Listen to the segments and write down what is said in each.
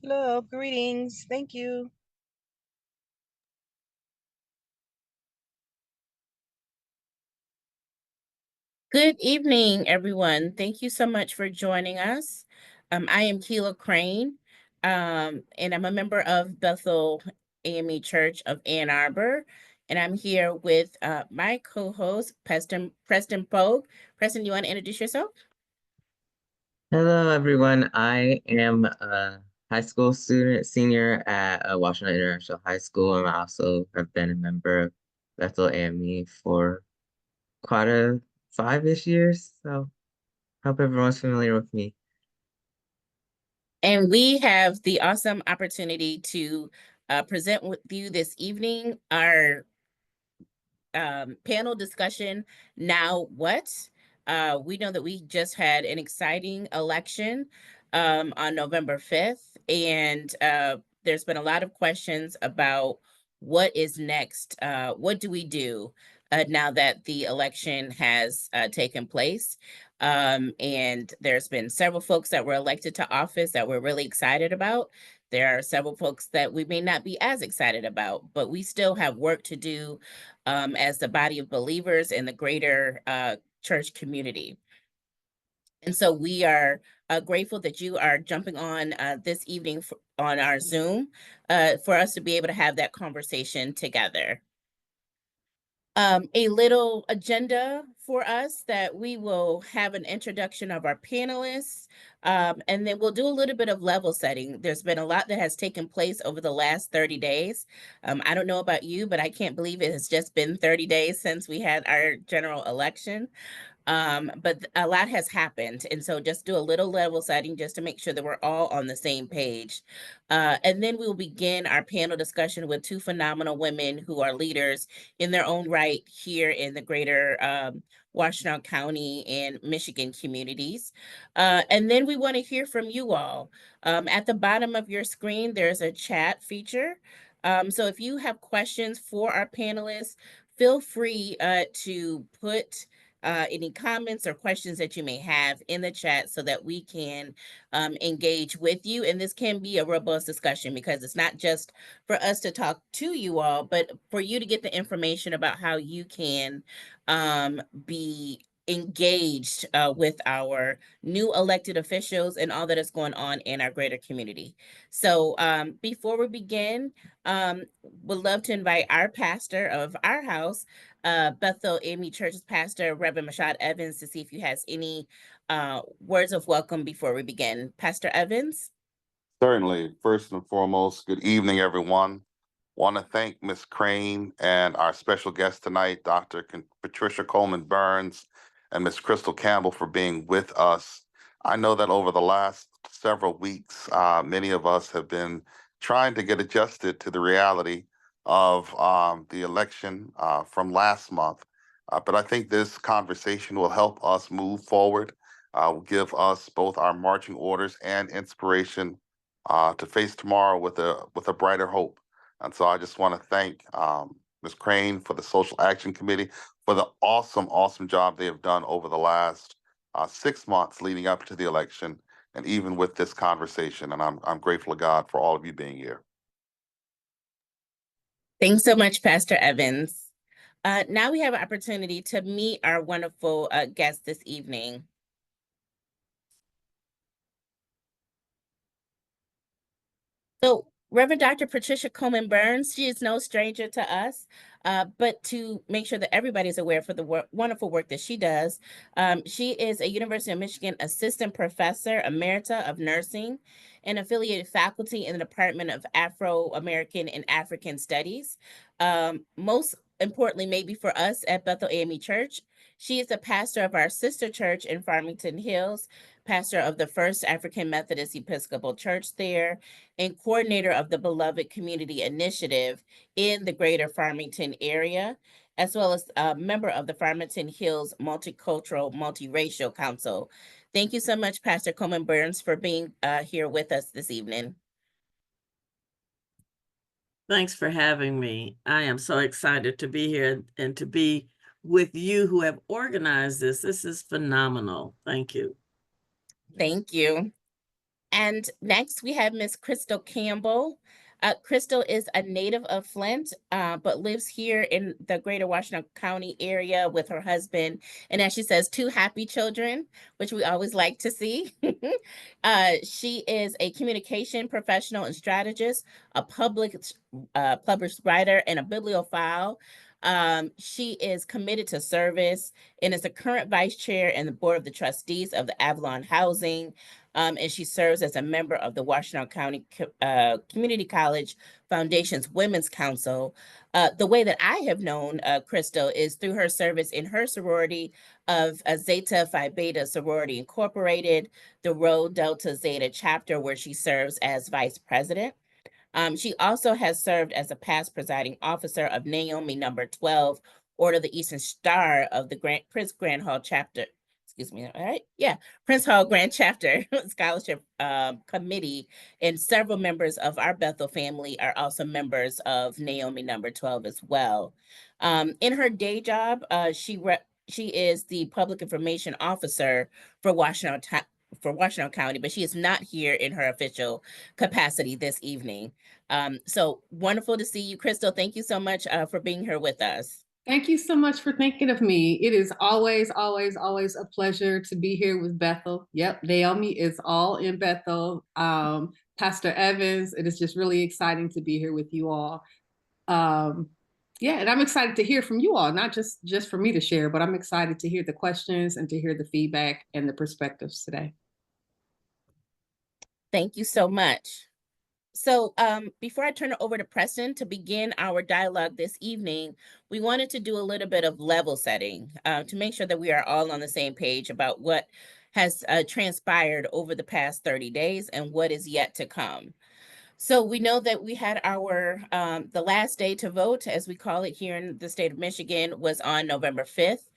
Hello, greetings. Thank you. Good evening, everyone. Thank you so much for joining us. I am Keela Crane, and I'm a member of Bethel AME Church of Ann Arbor. And I'm here with my co-host, Preston Pogue. Preston, you want to introduce yourself? Hello, everyone. I am a high school student, senior at Washington International High School, and I also have been a member of Bethel AME for quite a 5-ish years. So hope everyone's familiar with me. And we have the awesome opportunity to present with you this evening our panel discussion. Now what? We know that we just had an exciting election on November 5th, and there's been a lot of questions about what is next. What do we do now that the election has taken place? And there's been several folks that were elected to office that we're really excited about. There are several folks that we may not be as excited about, but we still have work to do as the body of believers in the greater church community. And so we are grateful that you are jumping on this evening on our Zoom for us to be able to have that conversation together. A little agenda for us that we will have an introduction of our panelists, and then we'll do a little bit of level setting. There's been a lot that has taken place over the last 30 days. I don't know about you, but I can't believe it has just been 30 days since we had our general election. But a lot has happened. And so just do a little level setting just to make sure that we're all on the same page. And then we'll begin our panel discussion with two phenomenal women who are leaders in their own right here in the greater Washtenaw County and Michigan communities. And then we want to hear from you all. At the bottom of your screen, there's a chat feature. So if you have questions for our panelists, feel free to put any comments or questions that you may have in the chat so that we can engage with you. And this can be a robust discussion because it's not just for us to talk to you all, but for you to get the information about how you can be engaged with our new elected officials and all that is going on in our greater community. So before we begin, would love to invite our pastor of our house, Bethel AME Church's pastor, Reverend Mashod Evans, to see if he has any words of welcome before we begin. Pastor Evans? Certainly. First and foremost, good evening, everyone. Want to thank Ms. Crane and our special guest tonight, Dr. Patricia Coleman Burns and Ms. Crystal Campbell, for being with us. I know that over the last several weeks, many of us have been trying to get adjusted to the reality of the election from last month. But I think this conversation will help us move forward, will give us both our marching orders and inspiration to face tomorrow with a brighter hope. And so I just want to thank Ms. Crane for the Social Action Committee for the awesome job they have done over the last 6 months leading up to the election, and even with this conversation. And I'm grateful to God for all of you being here. Thanks so much, Pastor Evans. Now we have an opportunity to meet our wonderful guest this evening. So, Reverend Dr. Patricia Coleman Burns, she is no stranger to us, but to make sure that everybody's aware for the wonderful work that she does, she is a University of Michigan Assistant Professor Emerita of Nursing and affiliated faculty in the Department of Afro-American and African Studies. Most importantly, maybe for us at Bethel AME Church, she is the pastor of our sister church in Farmington Hills, pastor of the First African Methodist Episcopal Church there, and coordinator of the Beloved Community Initiative in the greater Farmington area, as well as a member of the Farmington Hills Multicultural, Multiracial Council. Thank you so much, Pastor Coleman Burns, for being here with us this evening. Thanks for having me. I am so excited to be here and to be with you who have organized this. This is phenomenal. Thank you. Thank you. And next we have Miss Crystal Campbell. Crystal is a native of Flint, but lives here in the greater Washington County area with her husband. And as she says, 2 happy children, which we always like to see. She is a communication professional and strategist, a published writer, and a bibliophile. She is committed to service and is the current vice chair and the board of the trustees of the Avalon Housing. And she serves as a member of the Washington County Community College Foundation's Women's Council. The way that I have known Crystal is through her service in her sorority of Zeta Phi Beta Sorority Incorporated, the Rho Delta Zeta chapter, where she serves as vice president. She also has served as a past presiding officer of Naomi number 12, Order of the Eastern Star of the Prince Grand Hall chapter. Excuse me, all right? Yeah, Prince Hall Grand Chapter Scholarship Committee, and several members of our Bethel family are also members of Naomi number 12 as well. In her day job, she is the public information officer for Washington County, but she is not here in her official capacity this evening. So wonderful to see you, Crystal. Thank you so much for being here with us. Thank you so much for thinking of me. It is always, always, always a pleasure to be here with Bethel. Yep, Naomi is all in Bethel. Pastor Evans, it is just really exciting to be here with you all. Yeah, and I'm excited to hear from you all, not just for me to share, but I'm excited to hear the questions and to hear the feedback and the perspectives today. Thank you so much. So before I turn it over to Preston to begin our dialogue this evening, we wanted to do a little bit of level setting to make sure that we are all on the same page about what has transpired over the past 30 days and what is yet to come. So we know that we had our, the last day to vote, as we call it here in the state of Michigan, was on November 5th.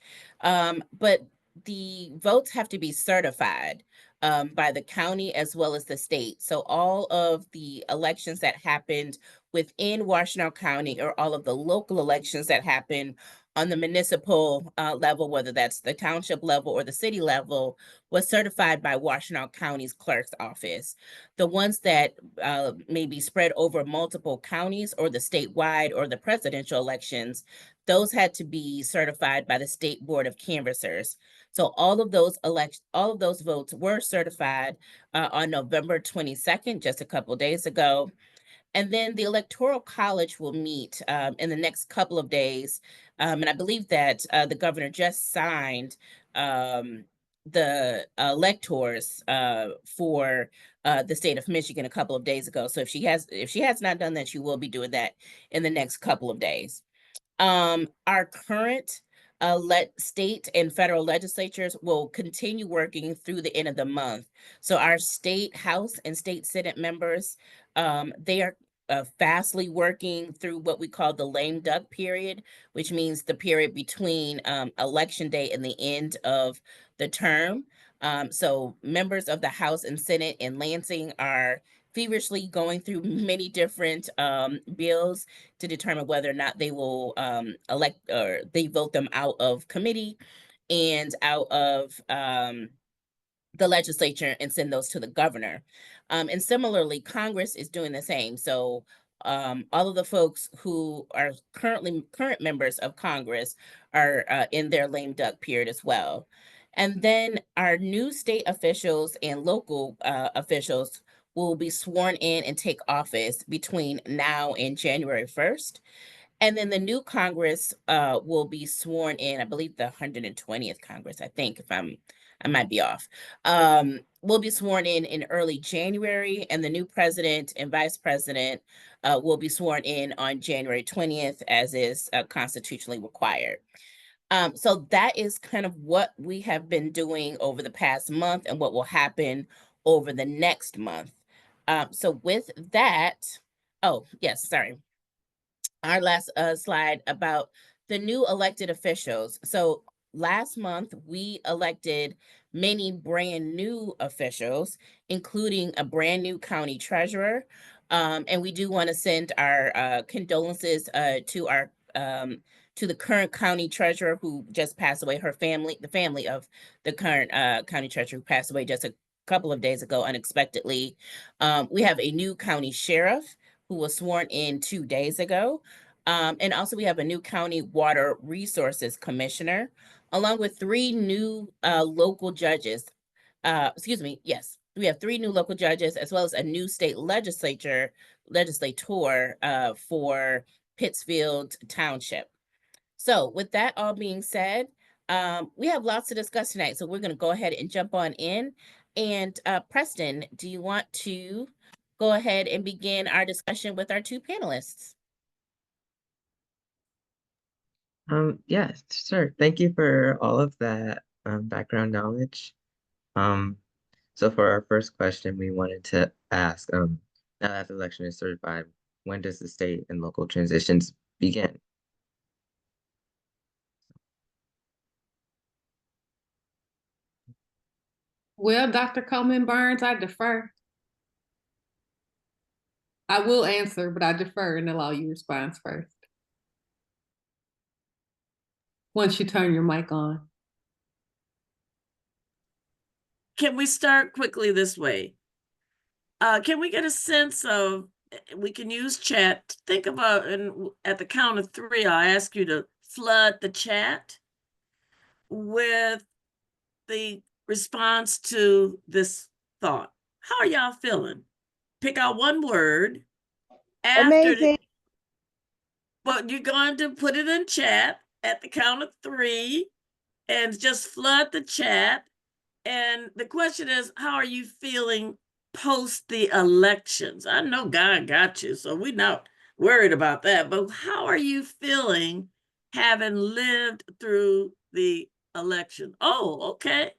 But the votes have to be certified by the county as well as the state. So all of the elections that happened within Washington County, or all of the local elections that happened on the municipal level, whether that's the township level or the city level, was certified by Washington County's clerk's office. The ones that may be spread over multiple counties, or the statewide or the presidential elections, those had to be certified by the State Board of Canvassers. So all of those votes were certified on November 22nd, just a couple of days ago. And then the Electoral College will meet in the next couple of days. And I believe that the governor just signed the electors for the state of Michigan a couple of days ago. So if she has not done that, she will be doing that in the next couple of days. Our current state and federal legislatures will continue working through the end of the month. So our state House and state Senate members, they are fastly working through what we call the lame duck period, which means the period between election day and the end of the term. So members of the House and Senate in Lansing are feverishly going through many different bills to determine whether or not they will elect, or they vote them out of committee and out of the legislature and send those to the governor. And similarly, Congress is doing the same. So all of the folks who are current members of Congress are in their lame duck period as well. And then our new state officials and local officials will be sworn in and take office between now and January 1st. And then the new Congress will be sworn in, I believe the 120th Congress, I think, I might be off, will be sworn in early January, and the new president and vice president will be sworn in on January 20th, as is constitutionally required. So that is kind of what we have been doing over the past month and what will happen over the next month. So with that, oh, yes, sorry. Our last slide about the new elected officials. So last month, we elected many brand new officials, including a brand new county treasurer. And we do want to send our condolences to the current county treasurer who just passed away, the family of the current county treasurer who passed away just a couple of days ago, unexpectedly. We have a new county sheriff who was sworn in 2 days ago. And also we have a new county water resources commissioner, along with 3 new local judges. Yes, we have 3 new local judges, as well as a new state legislator for Pittsfield Township. So with that all being said, we have lots to discuss tonight, so we're going to go ahead and jump on in. And Preston, do you want to go ahead and begin our discussion with our 2 panelists? Yeah, sure. Thank you for all of that background knowledge. So for our first question, we wanted to ask, now that the election is certified, when does the state and local transitions begin? Well, Dr. Coleman Burns, I defer. I will answer, but I defer and allow you response first. Once you turn your mic on. Can we start quickly this way? Can we get a sense of, we can use chat. Think about, and at the count of 3, I'll ask you to flood the chat with the response to this thought. How are y'all feeling? Pick out one word. Amazing. But you're going to put it in chat at the count of 3 and just flood the chat. And the question is, how are you feeling post the elections? I know God got you, so we're not worried about that. But how are you feeling having lived through the election? Oh, okay.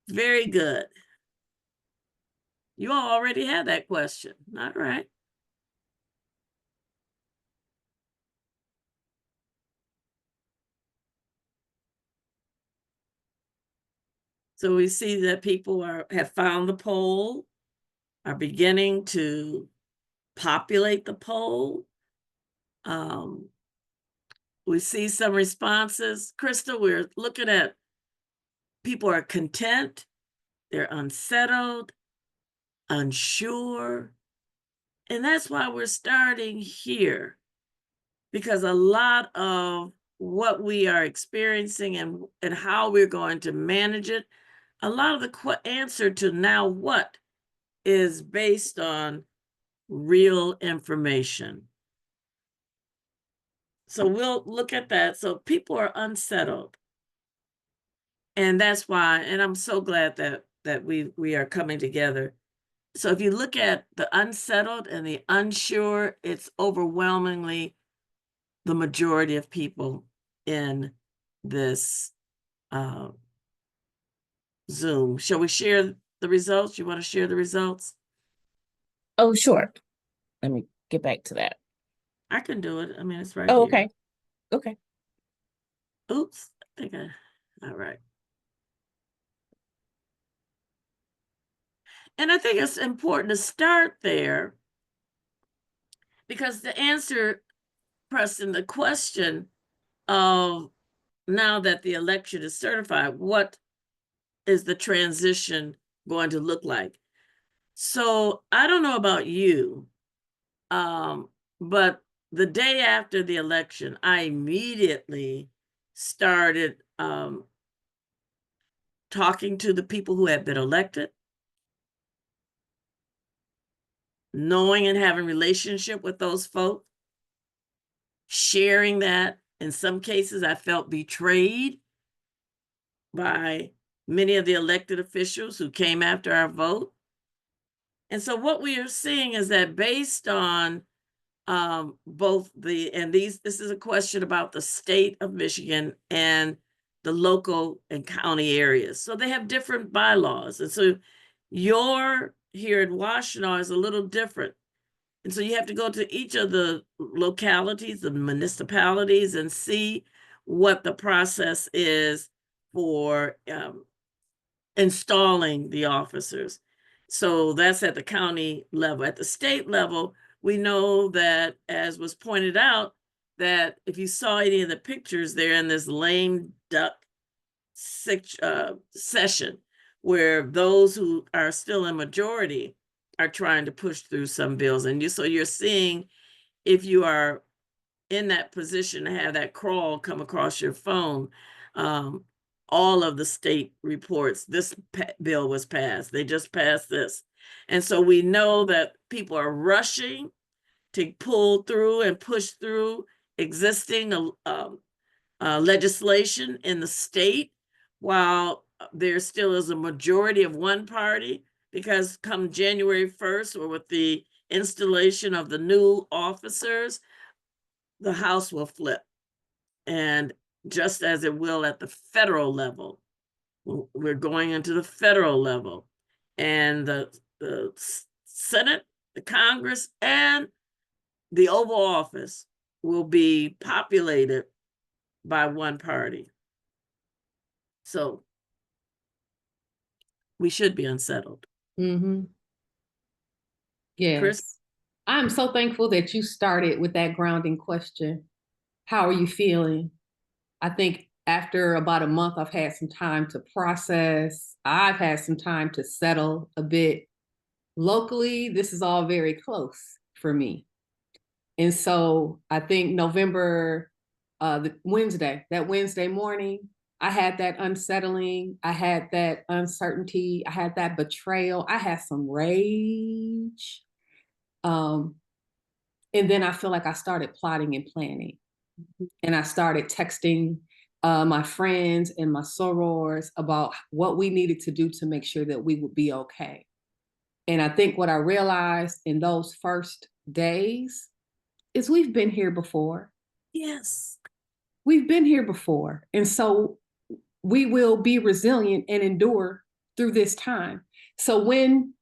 Very good. You all already had that question. All right. So we see that people have found the poll, are beginning to populate the poll. We see some responses. Crystal, we're looking at people are content, they're unsettled, unsure. And that's why we're starting here, because a lot of what we are experiencing and how we're going to manage it, a lot of the answer to now what is based on real information. So we'll look at that. So people are unsettled. And that's why, and I'm so glad that we are coming together. So if you look at the unsettled and the unsure, it's overwhelmingly the majority of people in this Zoom. Shall we share the results? You want to share the results? Oh, sure. Let me get back to that. I can do it. I mean, it's right Oh, here. okay. Okay. Oops. All right. And I think it's important to start there because the answer, Preston, the question of now that the election is certified, what is the transition going to look like? So I don't know about you, but the day after the election, I immediately started talking to the people who had been elected, knowing and having relationship with those folks, sharing that. In some cases, I felt betrayed by many of the elected officials who came after our vote. And so what we are seeing is that based on both this is a question about the state of Michigan and the local and county areas. So they have different bylaws. And so your here in Washtenaw is a little different. And so you have to go to each of the localities, the municipalities, and see what the process is for installing the officers. So that's at the county level. At the state level, we know that, as was pointed out, that if you saw any of the pictures, they're in this lame duck session where those who are still in majority are trying to push through some bills. And so you're seeing, if you are in that position to have that crawl come across your phone, all of the state reports, this bill was passed. They just passed this. And so we know that people are rushing to pull through and push through existing legislation in the state, while there still is a majority of one party, because come January 1st, or with the installation of the new officers, the House will flip. And just as it will at the federal level, we're going into the federal level, and the Senate, the Congress, and the Oval Office will be populated by one party. So we should be unsettled. Mm-hmm. Yes. Chris? I'm so thankful that you started with that grounding question. How are you feeling? I think after about a month, I've had some time to process. I've had some time to settle a bit. Locally, this is all very close for me. And so I think November, that Wednesday morning, I had that unsettling. I had that uncertainty. I had that betrayal. I had some rage. And then I feel like I started plotting and planning. And I started texting my friends and my sorors about what we needed to do to make sure that we would be okay. And I think what I realized in those first days is we've been here before. Yes. We've been here before. And so we will be resilient and endure through this time. So when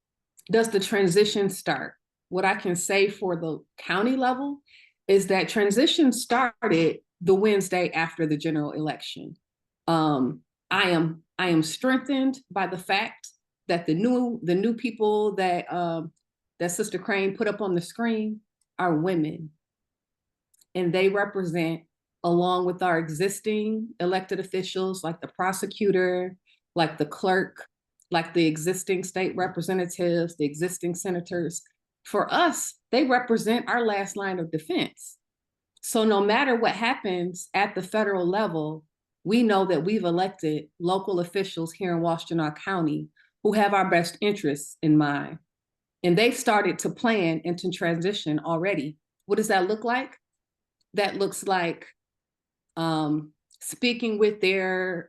does the transition start? What I can say for the county level is that transition started the Wednesday after the general election. I am strengthened by the fact that the new people that that Sister Crane put up on the screen are women, and they represent, along with our existing elected officials like the prosecutor, like the clerk, like the existing state representatives, the existing senators. For us, they represent our last line of defense. So no matter what happens at the federal level, we know that we've elected local officials here in Washtenaw County who have our best interests in mind. And they've started to plan and to transition already. What does that look like? That looks like speaking with their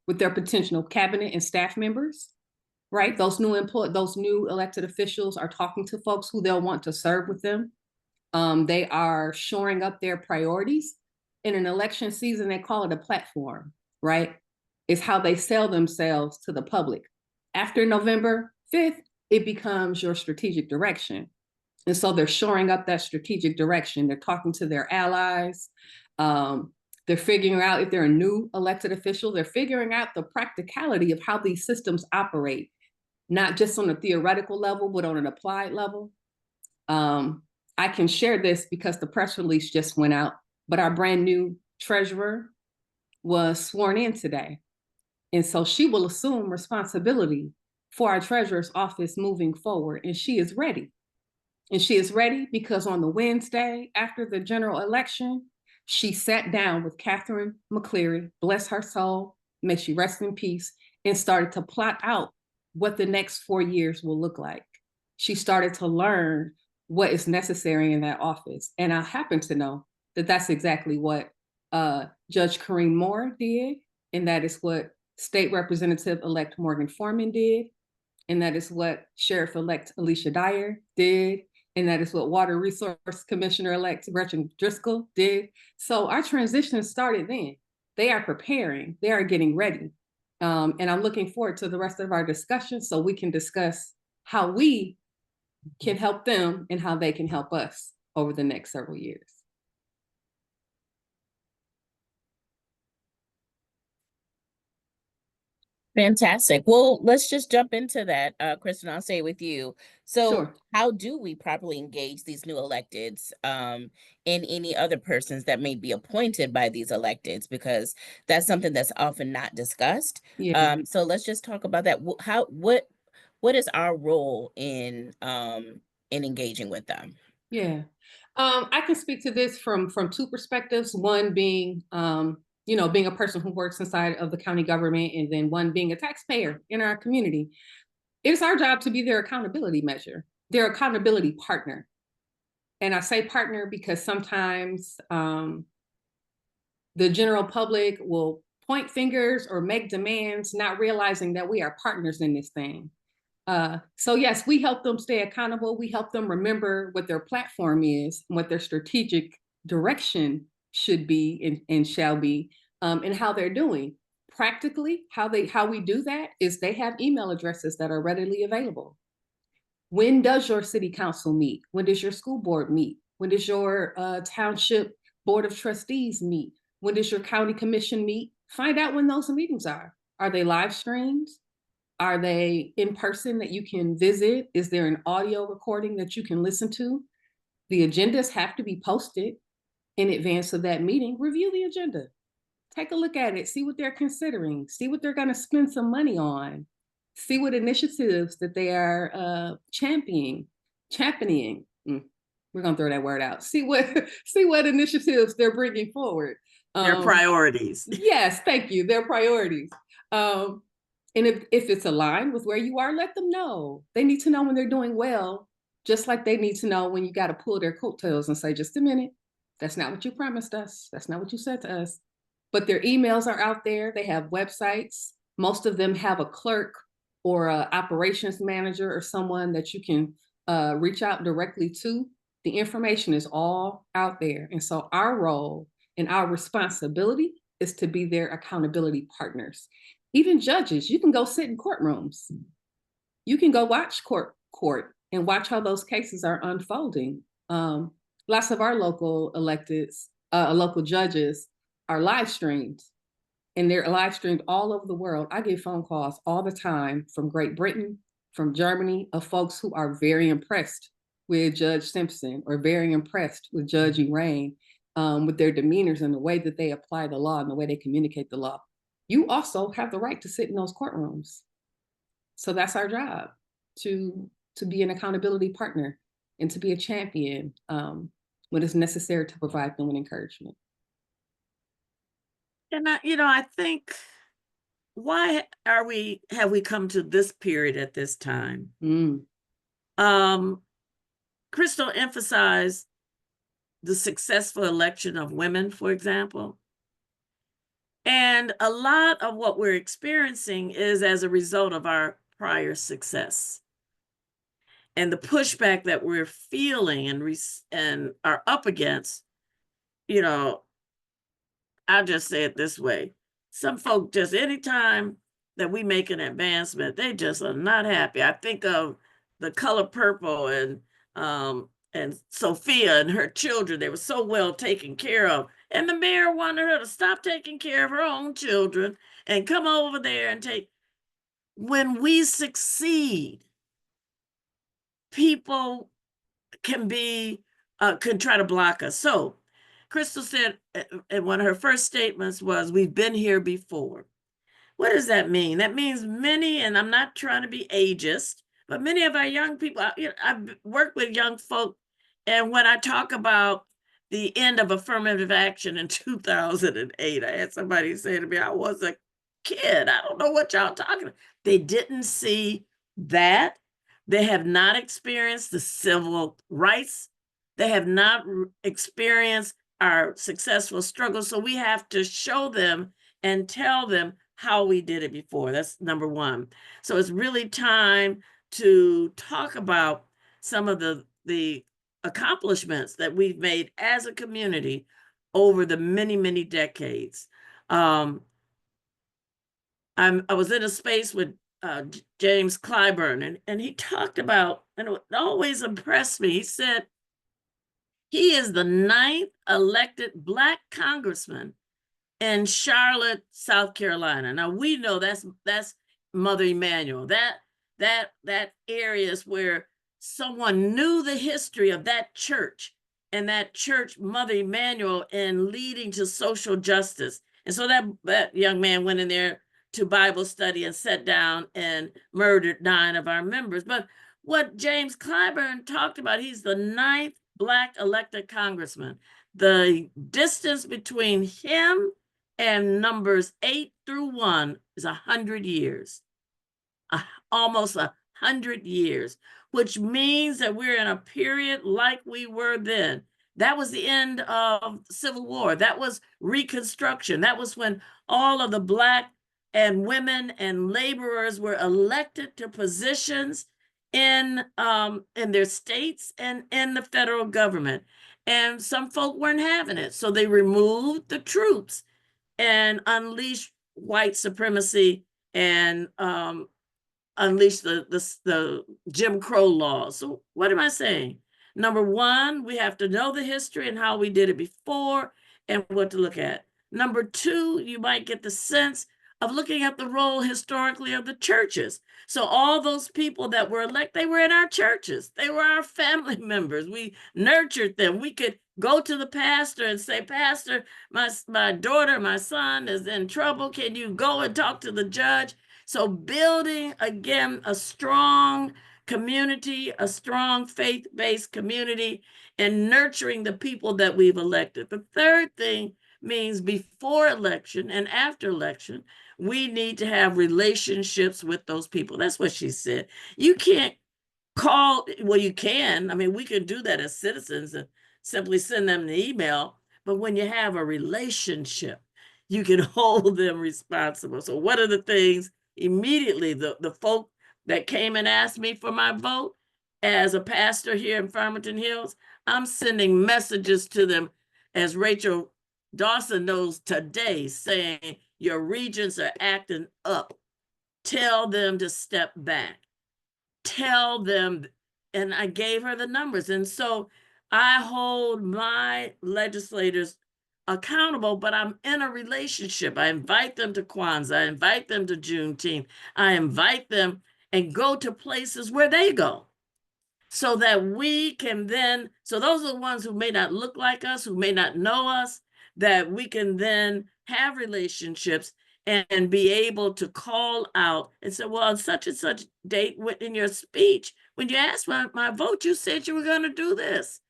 potential cabinet and staff members, right? Those new elected officials are talking to folks who they'll want to serve with them. They are shoring up their priorities. In an election season, they call it a platform, right? It's how they sell themselves to the public. After November 5th, it becomes your strategic direction. And so they're shoring up that strategic direction. They're talking to their allies. They're figuring out, if they're a new elected official, they're figuring out the practicality of how these systems operate, not just on a theoretical level, but on an applied level. I can share this because the press release just went out, but our brand new treasurer was sworn in today. And so she will assume responsibility for our treasurer's office moving forward. And she is ready. And she is ready because on the Wednesday after the general election, she sat down with Catherine McCleary, bless her soul, may she rest in peace, and started to plot out what the next 4 years will look like. She started to learn what is necessary in that office. And I happen to know that that's exactly what Judge Kareem Moore did. And that is what State Representative-elect Morgan Foreman did. And that is what Sheriff-elect Alicia Dyer did. And that is what Water Resource Commissioner-elect Gretchen Driscoll did. So our transition started then. They are preparing, they are getting ready. And I'm looking forward to the rest of our discussion so we can discuss how we can help them and how they can help us over the next several years. Fantastic. Well, let's just jump into that, Kristen. I'll say with you. So, Sure. how do we properly engage these new electeds, and any other persons that may be appointed by these electeds? Because that's something that's often not discussed. Yeah. So let's just talk about that. What is our role in engaging with them? Yeah. I can speak to this from two perspectives. One being, being a person who works inside of the county government, and then one being a taxpayer in our community. It's our job to be their accountability measure, their accountability partner. And I say partner because sometimes the general public will point fingers or make demands, not realizing that we are partners in this thing. So yes, we help them stay accountable. We help them remember what their platform is, and what their strategic direction should be and shall be, and how they're doing. Practically, how we do that is they have email addresses that are readily available. When does your city council meet? When does your school board meet? When does your township board of trustees meet? When does your county commission meet? Find out when those meetings are. Are they live streams? Are they in person that you can visit? Is there an audio recording that you can listen to? The agendas have to be posted in advance of that meeting. Review the agenda. Take a look at it. See what they're considering. See what they're going to spend some money on. See what initiatives that they are championing. We're going to throw that word out. See what initiatives they're bringing forward. Their priorities. Yes, thank you. Their priorities. And if it's aligned with where you are, let them know. They need to know when they're doing well, just like they need to know when you got to pull their coattails and say, just a minute, that's not what you promised us. That's not what you said to us. But their emails are out there. They have websites. Most of them have a clerk or an operations manager or someone that you can reach out directly to. The information is all out there. And so our role and our responsibility is to be their accountability partners. Even judges, you can go sit in courtrooms. You can go watch court and watch how those cases are unfolding. Lots of our local electeds, local judges are live streamed, and they're live streamed all over the world. I get phone calls all the time from Great Britain, from Germany, of folks who are very impressed with Judge Simpson or very impressed with Judge Irain, with their demeanors and the way that they apply the law and the way they communicate the law. You also have the right to sit in those courtrooms. So that's our job, to be an accountability partner and to be a champion when it's necessary to provide them with encouragement. And I think, why have we come to this period at this time? Crystal emphasized the successful election of women, for example. And a lot of what we're experiencing is as a result of our prior success. And the pushback that we're feeling and are up against, I'll just say it this way. Some folk, just anytime that we make an advancement, they just are not happy. I think of the color purple and Sophia and her children. They were so well taken care of. And the mayor wanted her to stop taking care of her own children and come over there and take. When we succeed, people can try to block us. So Crystal said, and one of her first statements was, we've been here before. What does that mean? That means many, and I'm not trying to be ageist, but many of our young people, I've worked with young folk, and when I talk about the end of affirmative action in 2008, I had somebody say to me, I was a kid. I don't know what y'all talking about. They didn't see that. They have not experienced the civil rights. They have not experienced our successful struggle. So we have to show them and tell them how we did it before. That's number one. So it's really time to talk about some of the accomplishments that we've made as a community over the many, many decades. I was in a space with James Clyburn, and he talked about, and it always impressed me. He said he is the 9th elected Black congressman in Charlotte, South Carolina. Now we know that's Mother Emanuel. That area is where someone knew the history of that church and that church, Mother Emanuel, in leading to social justice. And so that young man went in there to Bible study and sat down and murdered 9 of our members. But what James Clyburn talked about, he's the 9th Black elected congressman. The distance between him and numbers 8 through 1 is 100 years, almost 100 years, which means that we're in a period like we were then. That was the end of the Civil War. That was Reconstruction. That was when all of the Black and women and laborers were elected to positions in their states and in the federal government. And some folk weren't having it. So they removed the troops and unleashed white supremacy and unleashed the Jim Crow laws. So what am I saying? Number one, we have to know the history and how we did it before and what to look at. Number two, you might get the sense of looking at the role historically of the churches. So all those people that were elected, they were in our churches. They were our family members. We nurtured them. We could go to the pastor and say, Pastor, my daughter, my son is in trouble. Can you go and talk to the judge? So building, again, a strong community, a strong faith-based community, and nurturing the people that we've elected. The third thing means before election and after election, we need to have relationships with those people. That's what she said. You can't call, well, you can. I mean, we can do that as citizens and simply send them an email. But when you have a relationship, you can hold them responsible. So what are the things immediately, the folk that came and asked me for my vote as a pastor here in Farmington Hills, I'm sending messages to them, as Rachel Dawson knows today, saying your regents are acting up. Tell them to step back. Tell them, and I gave her the numbers. And so I hold my legislators accountable, but I'm in a relationship. I invite them to Kwanzaa. I invite them to Juneteenth. I invite them and go to places where they go so that we can then, so those are the ones who may not look like us, who may not know us, that we can then have relationships and be able to call out and say, well, on such and such date in your speech, when you asked my vote, you said you were going to do this.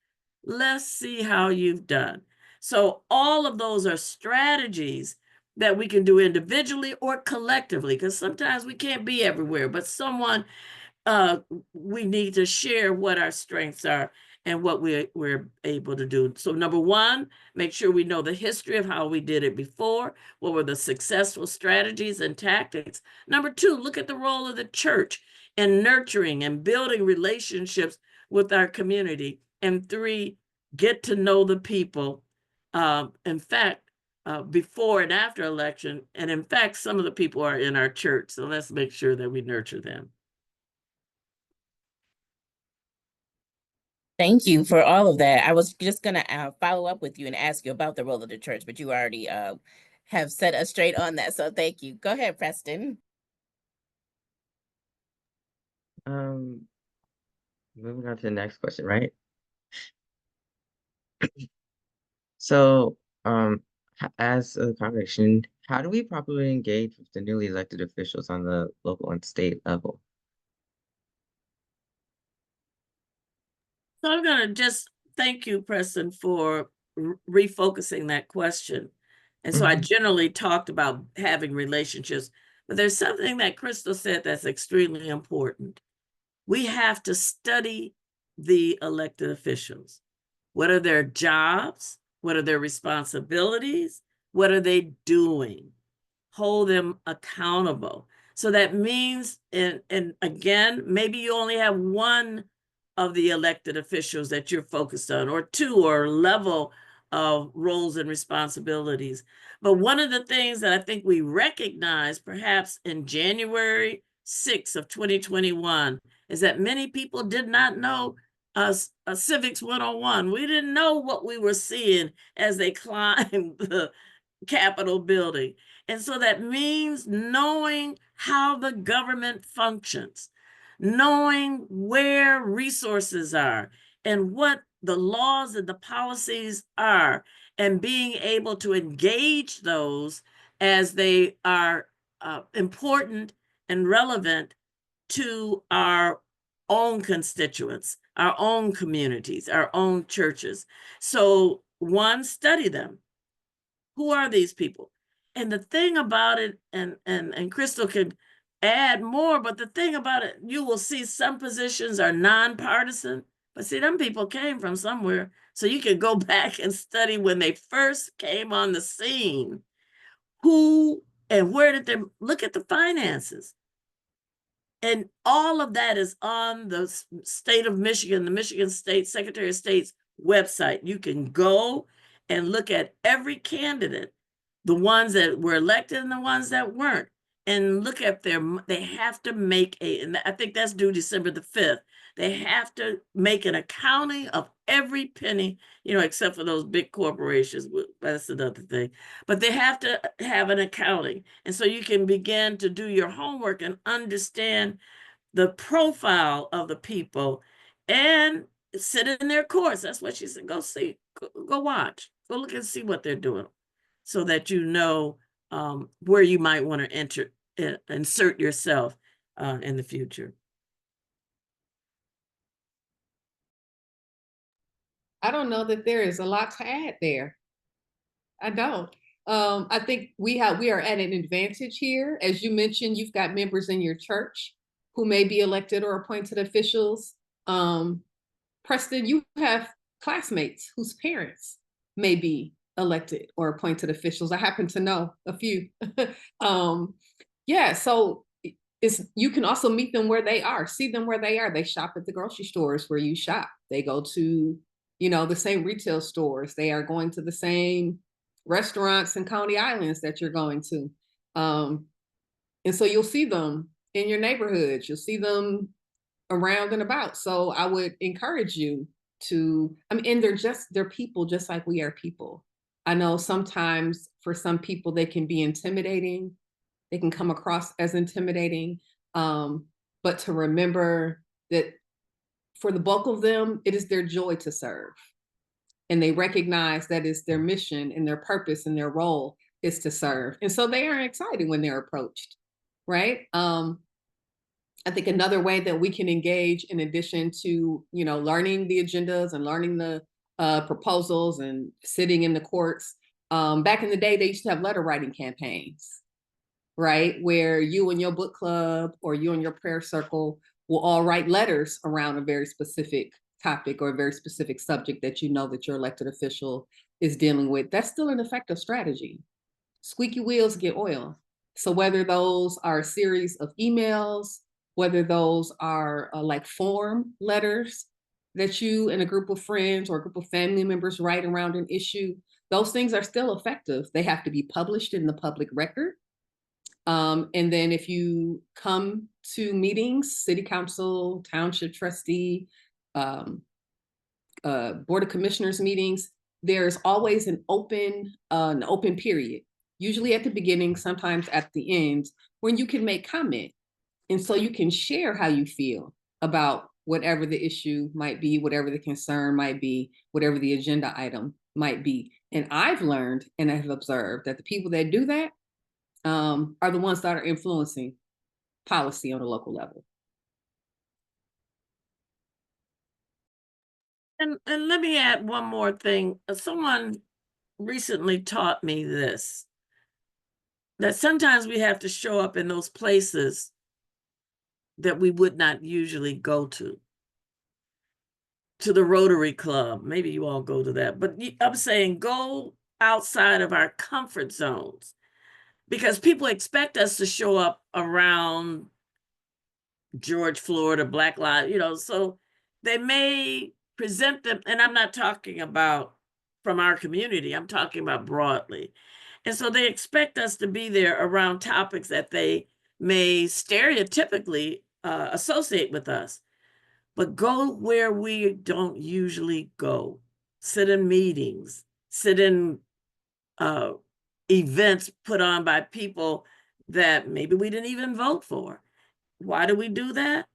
Let's see how you've done. So all of those are strategies that we can do individually or collectively, because sometimes we can't be everywhere, but someone, we need to share what our strengths are and what we're able to do. So number one, make sure we know the history of how we did it before. What were the successful strategies and tactics? Number two, look at the role of the church in nurturing and building relationships with our community. And three, get to know the people. In fact, before and after election, and in fact, some of the people are in our church. So let's make sure that we nurture them. Thank you for all of that. I was just going to follow up with you and ask you about the role of the church, but you already have set us straight on that. So thank you. Go ahead, Preston. Moving on to the next question, right? So, as a congregation, how do we properly engage with the newly elected officials on the local and state level? So I'm going to just thank you, Preston, for refocusing that question. And so I generally talked about having relationships, but there's something that Crystal said that's extremely important. We have to study the elected officials. What are their jobs? What are their responsibilities? What are they doing? Hold them accountable. So that means, and again, maybe you only have one of the elected officials that you're focused on, or two, or level of roles and responsibilities. But one of the things that I think we recognized perhaps in January 6th of 2021 is that many people did not know Civics 101. We didn't know what we were seeing as they climbed the Capitol building. And so that means knowing how the government functions, knowing where resources are and what the laws and the policies are, and being able to engage those as they are important and relevant to our own constituents, our own communities, our own churches. So one, study them. Who are these people? And the thing about it, and Crystal can add more, but the thing about it, you will see some positions are nonpartisan, but see, them people came from somewhere. So you can go back and study when they first came on the scene, who and where did they look at the finances. And all of that is on the state of Michigan, the Michigan State Secretary of State's website. You can go and look at every candidate, the ones that were elected and the ones that weren't, and look at they have to make and I think that's due December the 5th. They have to make an accounting of every penny, except for those big corporations. That's another thing. But they have to have an accounting. And so you can begin to do your homework and understand the profile of the people and sit in their course. That's what she said. Go see, go watch, go look and see what they're doing, so that you know where you might want to insert yourself in the future. I don't know that there is a lot to add there. I don't. I think we are at an advantage here. As you mentioned, you've got members in your church who may be elected or appointed officials. Preston, you have classmates whose parents may be elected or appointed officials. I happen to know a few. Yeah, so you can also meet them where they are, see them where they are. They shop at the grocery stores where you shop. They go to, the same retail stores. They are going to the same restaurants and Coney Islands that you're going to. And so you'll see them in your neighborhoods. You'll see them around and about. So I would encourage you to, and they're people just like we are people. I know sometimes for some people, they can be intimidating. They can come across as intimidating. But to remember that for the bulk of them, it is their joy to serve. And they recognize that it's their mission and their purpose and their role is to serve. And so they are excited when they're approached, right? I think another way that we can engage, in addition to, learning the agendas and learning the proposals and sitting in the courts. Back in the day, they used to have letter writing campaigns, right? Where you and your book club or you and your prayer circle will all write letters around a very specific topic or a very specific subject that that your elected official is dealing with. That's still an effective strategy. Squeaky wheels get oil. So whether those are a series of emails, whether those are like form letters that you and a group of friends or a group of family members write around an issue, those things are still effective. They have to be published in the public record. And then if you come to meetings, city council, township trustee, board of commissioners meetings, there's always an open period, usually at the beginning, sometimes at the end, when you can make comment. And so you can share how you feel about whatever the issue might be, whatever the concern might be, whatever the agenda item might be. And I've learned and I have observed that the people that do that are the ones that are influencing policy on a local level. And let me add one more thing. Someone recently taught me this, that sometimes we have to show up in those places that we would not usually go to the Rotary Club. Maybe you all go to that, but I'm saying go outside of our comfort zones, because people expect us to show up around George Floyd or Black Lives, so they may present them, and I'm not talking about from our community, I'm talking about broadly. And so they expect us to be there around topics that they may stereotypically associate with us, but go where we don't usually go. Sit in meetings, sit in events put on by people that maybe we didn't even vote for. Why do we do that?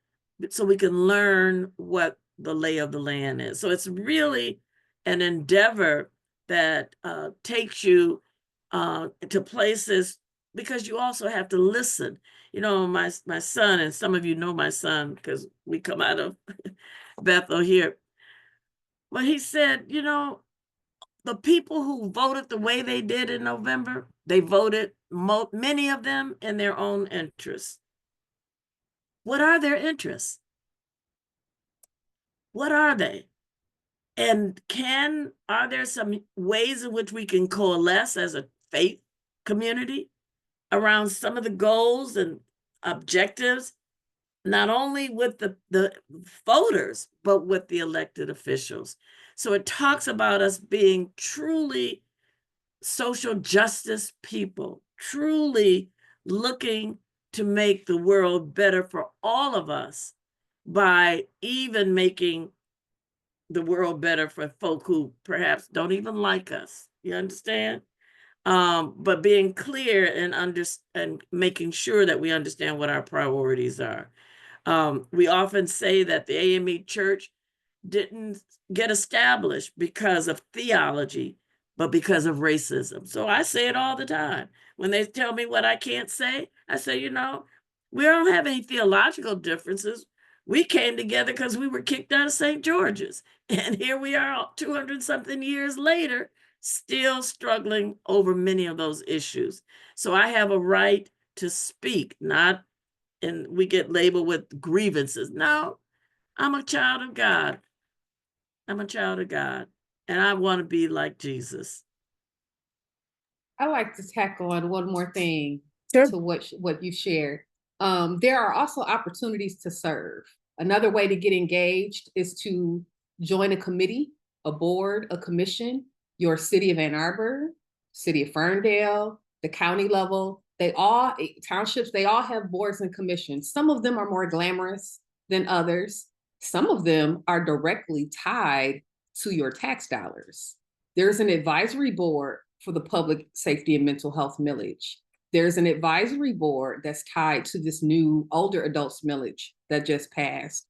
So we can learn what the lay of the land is. So it's really an endeavor that takes you to places, because you also have to listen. You know, my son, and some of you know my son because we come out of Bethel here. But he said, you know, the people who voted the way they did in November, they voted, many of them, in their own interests. What are their interests? What are they? And are there some ways in which we can coalesce as a faith community around some of the goals and objectives, not only with the voters, but with the elected officials? So it talks about us being truly social justice people, truly looking to make the world better for all of us by even making the world better for folk who perhaps don't even like us. You understand? But being clear and making sure that we understand what our priorities are. We often say that the AME Church didn't get established because of theology, but because of racism. So I say it all the time. When they tell me what I can't say, I say, you know, we don't have any theological differences. We came together because we were kicked out of St. George's. And here we are 200 something years later, still struggling over many of those issues. So I have a right to speak, and we get labeled with grievances. No, I'm a child of God. I'm a child of God, and I want to be like Jesus. I like to tackle on one more thing Sure. to what you shared. There are also opportunities to serve. Another way to get engaged is to join a committee, a board, a commission. Your city of Ann Arbor, city of Ferndale, the county level, townships, they all have boards and commissions. Some of them are more glamorous than others. Some of them are directly tied to your tax dollars. There's an advisory board for the public safety and mental health millage. There's an advisory board that's tied to this new older adults millage that just passed.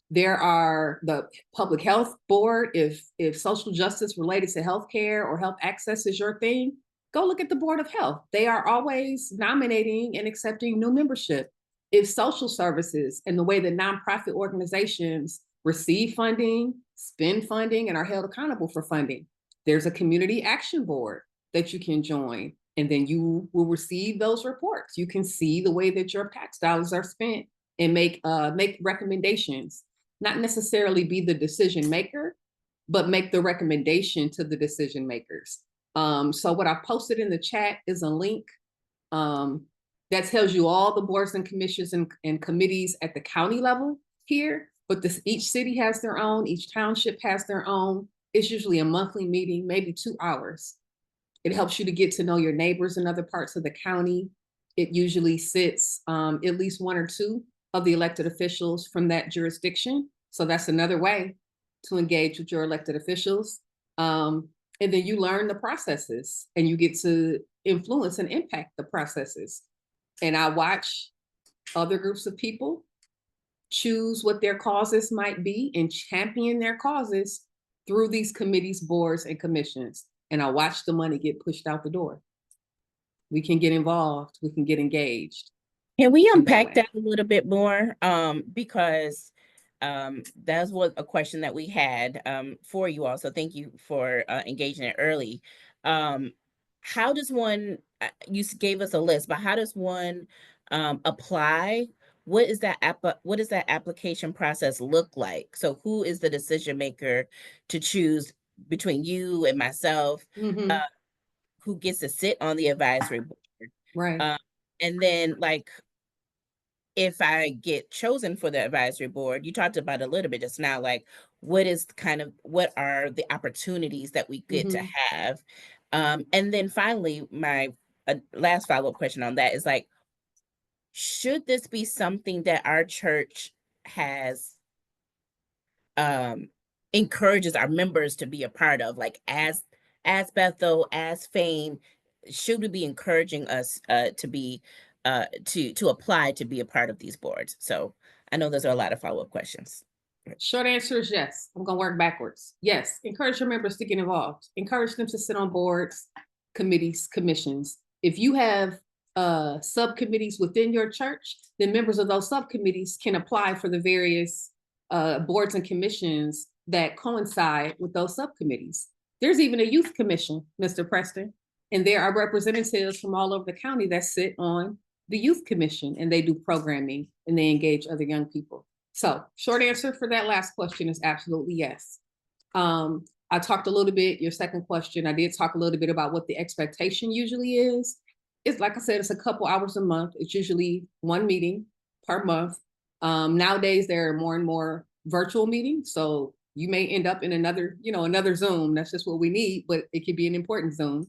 There are the public health board. If social justice related to healthcare or health access is your thing, go look at the Board of Health. They are always nominating and accepting new membership. If social services and the way that nonprofit organizations receive funding, spend funding, and are held accountable for funding, there's a community action board that you can join, and then you will receive those reports. You can see the way that your tax dollars are spent and make recommendations, not necessarily be the decision maker, but make the recommendation to the decision makers. So what I posted in the chat is a link that tells you all the boards and commissions and committees at the county level here, but each city has their own, each township has their own. It's usually a monthly meeting, maybe 2 hours. It helps you to get to know your neighbors in other parts of the county. It usually sits at least 1 or 2 of the elected officials from that jurisdiction. So that's another way to engage with your elected officials. And then you learn the processes and you get to influence and impact the processes. And I watch other groups of people choose what their causes might be and champion their causes through these committees, boards, and commissions. And I watch the money get pushed out the door. We can get involved. We can get engaged. Can we unpack that a little bit more? Because that was a question that we had for you all. So thank you for engaging it early. How does one, you gave us a list, but how does one apply? What is that application process look like? So who is the decision maker to choose between you and myself? Who gets to sit on the advisory board? Right. And then, like, if I get chosen for the advisory board, you talked about a little bit just now, like, what are the opportunities that we get to have? And then finally, my last follow-up question on that is, like, should this be something that our church has encourages our members to be a part of, like as Bethel, as Fame, should we be encouraging us to be to apply to be a part of these boards? So I know those are a lot of follow-up questions. Short answer is yes. I'm going to work backwards. Yes. Encourage your members to get involved. Encourage them to sit on boards, committees, commissions. If you have subcommittees within your church, then members of those subcommittees can apply for the various boards and commissions that coincide with those subcommittees. There's even a youth commission, Mr. Preston, and there are representatives from all over the county that sit on the youth commission, and they do programming and they engage other young people. So short answer for that last question is absolutely yes. I talked a little bit, your second question, I did talk a little bit about what the expectation usually is. It's like I said, it's a couple hours a month. It's usually one meeting per month. Nowadays, there are more and more virtual meetings. So you may end up in another Zoom. That's just what we need, but it could be an important Zoom.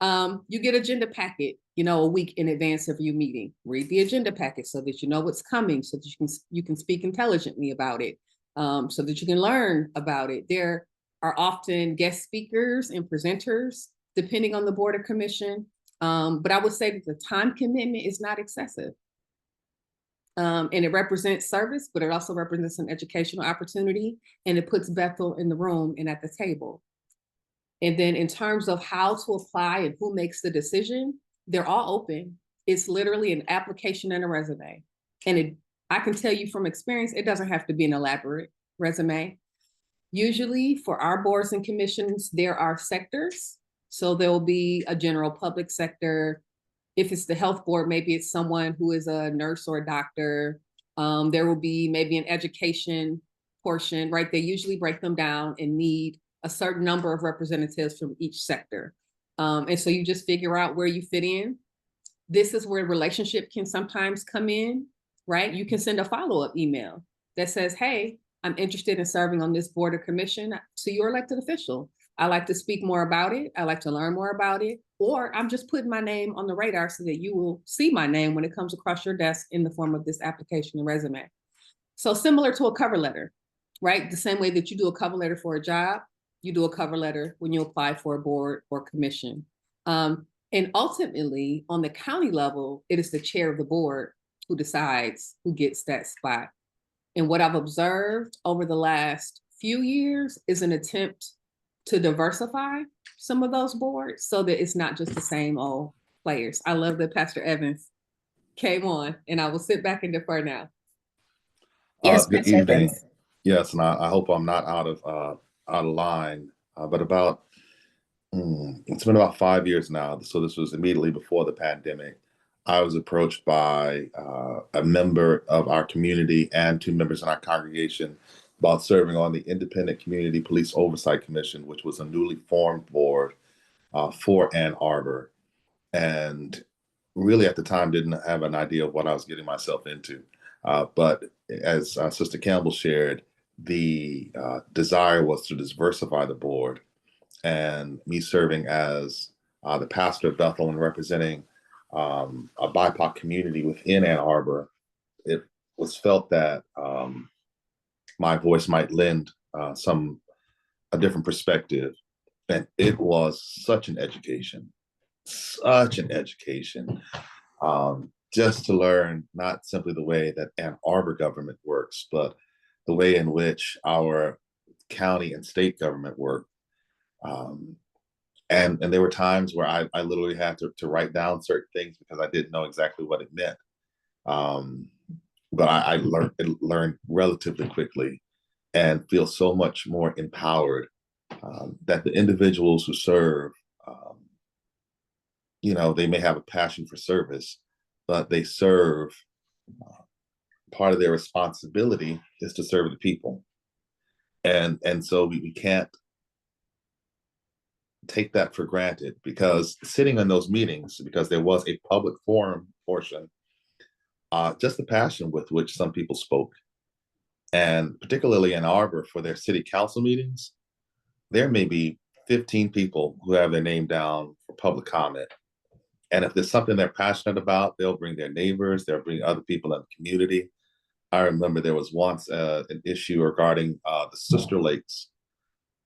You get agenda packet, a week in advance of your meeting. Read the agenda packet so that you know what's coming, so that you can speak intelligently about it, so that you can learn about it. There are often guest speakers and presenters, depending on the board or commission. But I would say that the time commitment is not excessive. And it represents service, but it also represents an educational opportunity, and it puts Bethel in the room and at the table. And then in terms of how to apply and who makes the decision, they're all open. It's literally an application and a resume. And I can tell you from experience, it doesn't have to be an elaborate resume. Usually for our boards and commissions, there are sectors. So there will be a general public sector. If it's the health board, maybe it's someone who is a nurse or a doctor. There will be maybe an education portion, right? They usually break them down and need a certain number of representatives from each sector. And so you just figure out where you fit in. This is where relationship can sometimes come in, right? You can send a follow-up email that says, hey, I'm interested in serving on this board or commission to your elected official. I like to speak more about it. I like to learn more about it. Or I'm just putting my name on the radar so that you will see my name when it comes across your desk in the form of this application and resume. So similar to a cover letter, right? The same way that you do a cover letter for a job, you do a cover letter when you apply for a board or commission. And ultimately, on the county level, it is the chair of the board who decides who gets that spot. And what I've observed over the last few years is an attempt to diversify some of those boards so that it's not just the same old players. I love that Pastor Evans came on, and I will sit back and defer now. Yes, Good Pastor evening. Evans. Yes, and I hope I'm not out of line, but it's been about 5 years now. So this was immediately before the pandemic. I was approached by a member of our community and 2 members in our congregation about serving on the Independent Community Police Oversight Commission, which was a newly formed board for Ann Arbor. And really at the time didn't have an idea of what I was getting myself into. But as Sister Campbell shared, the desire was to diversify the board, and me serving as the pastor of Bethel and representing a BIPOC community within Ann Arbor, it was felt that my voice might lend a different perspective. And it was such an education, just to learn not simply the way that Ann Arbor government works, but the way in which our county and state government work. And there were times where I literally had to write down certain things because I didn't know exactly what it meant. But I learned relatively quickly and feel so much more empowered that the individuals who serve, they may have a passion for service, but they serve, part of their responsibility is to serve the people. And so we can't take that for granted, because sitting in those meetings, because there was a public forum portion, just the passion with which some people spoke. And particularly in Arbor, for their city council meetings, there may be 15 people who have their name down for public comment. And if there's something they're passionate about, they'll bring their neighbors, they'll bring other people in the community. I remember there was once an issue regarding the Sister Lakes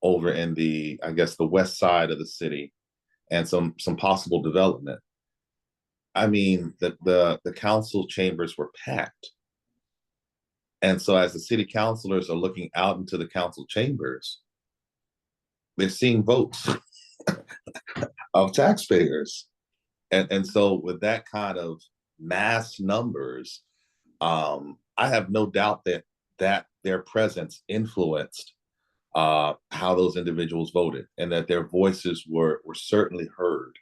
over in the west side of the city. and some possible development. I mean, the council chambers were packed. And so as the city councilors are looking out into the council chambers, they're seeing votes of taxpayers. And so with that kind of mass numbers, I have no doubt that their presence influenced how those individuals voted, and that their voices were certainly heard.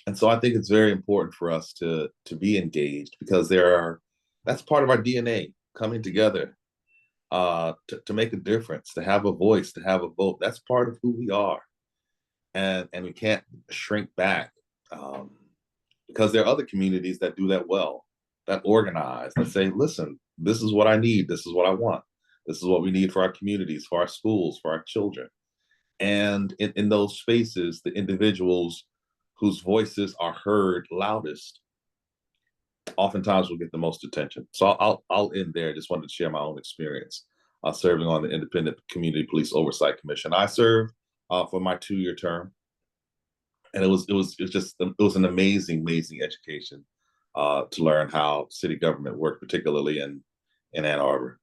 And so I think it's very important for us to be engaged, because that's part of our DNA, coming together to make a difference, to have a voice, to have a vote. That's part of who we are. And we can't shrink back, because there are other communities that do that well, that organize, that say, listen, this is what I need, this is what I want, this is what we need for our communities, for our schools, for our children. And in those spaces, the individuals whose voices are heard loudest oftentimes will get the most attention. So I'll end there. Just wanted to share my own experience serving on the Independent Community Police Oversight Commission. I served for my 2-year term, and it was an amazing education to learn how city government worked, particularly in Ann Arbor.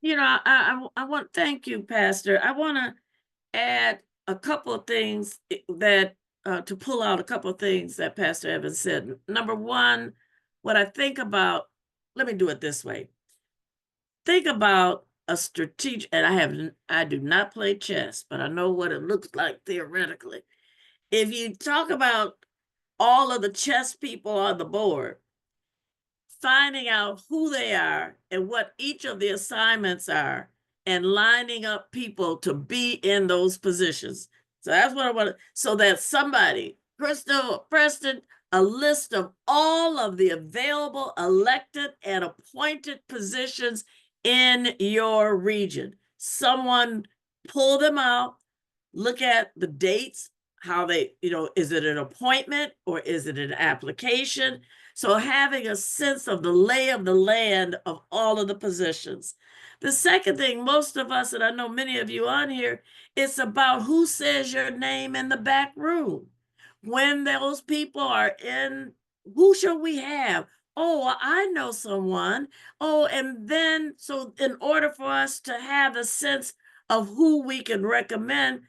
You know, I want, thank you, Pastor. I want to add a couple of things that to pull out a couple of things that Pastor Evans said. Number one, what I think about, let me do it this way. Think about a strategic, and I do not play chess, but I know what it looks like theoretically. If you talk about all of the chess people on the board, finding out who they are and what each of the assignments are, and lining up people to be in those positions. So that's what I want to, so that somebody, Crystal, Preston, a list of all of the available elected and appointed positions in your region. Someone pull them out, look at the dates, how they, is it an appointment or is it an application? So having a sense of the lay of the land of all of the positions. The second thing, most of us, and I know many of you on here, it's about who says your name in the back room. When those people are in, who shall we have? Oh, I know someone. Oh, and then, so in order for us to have a sense of who we can recommend,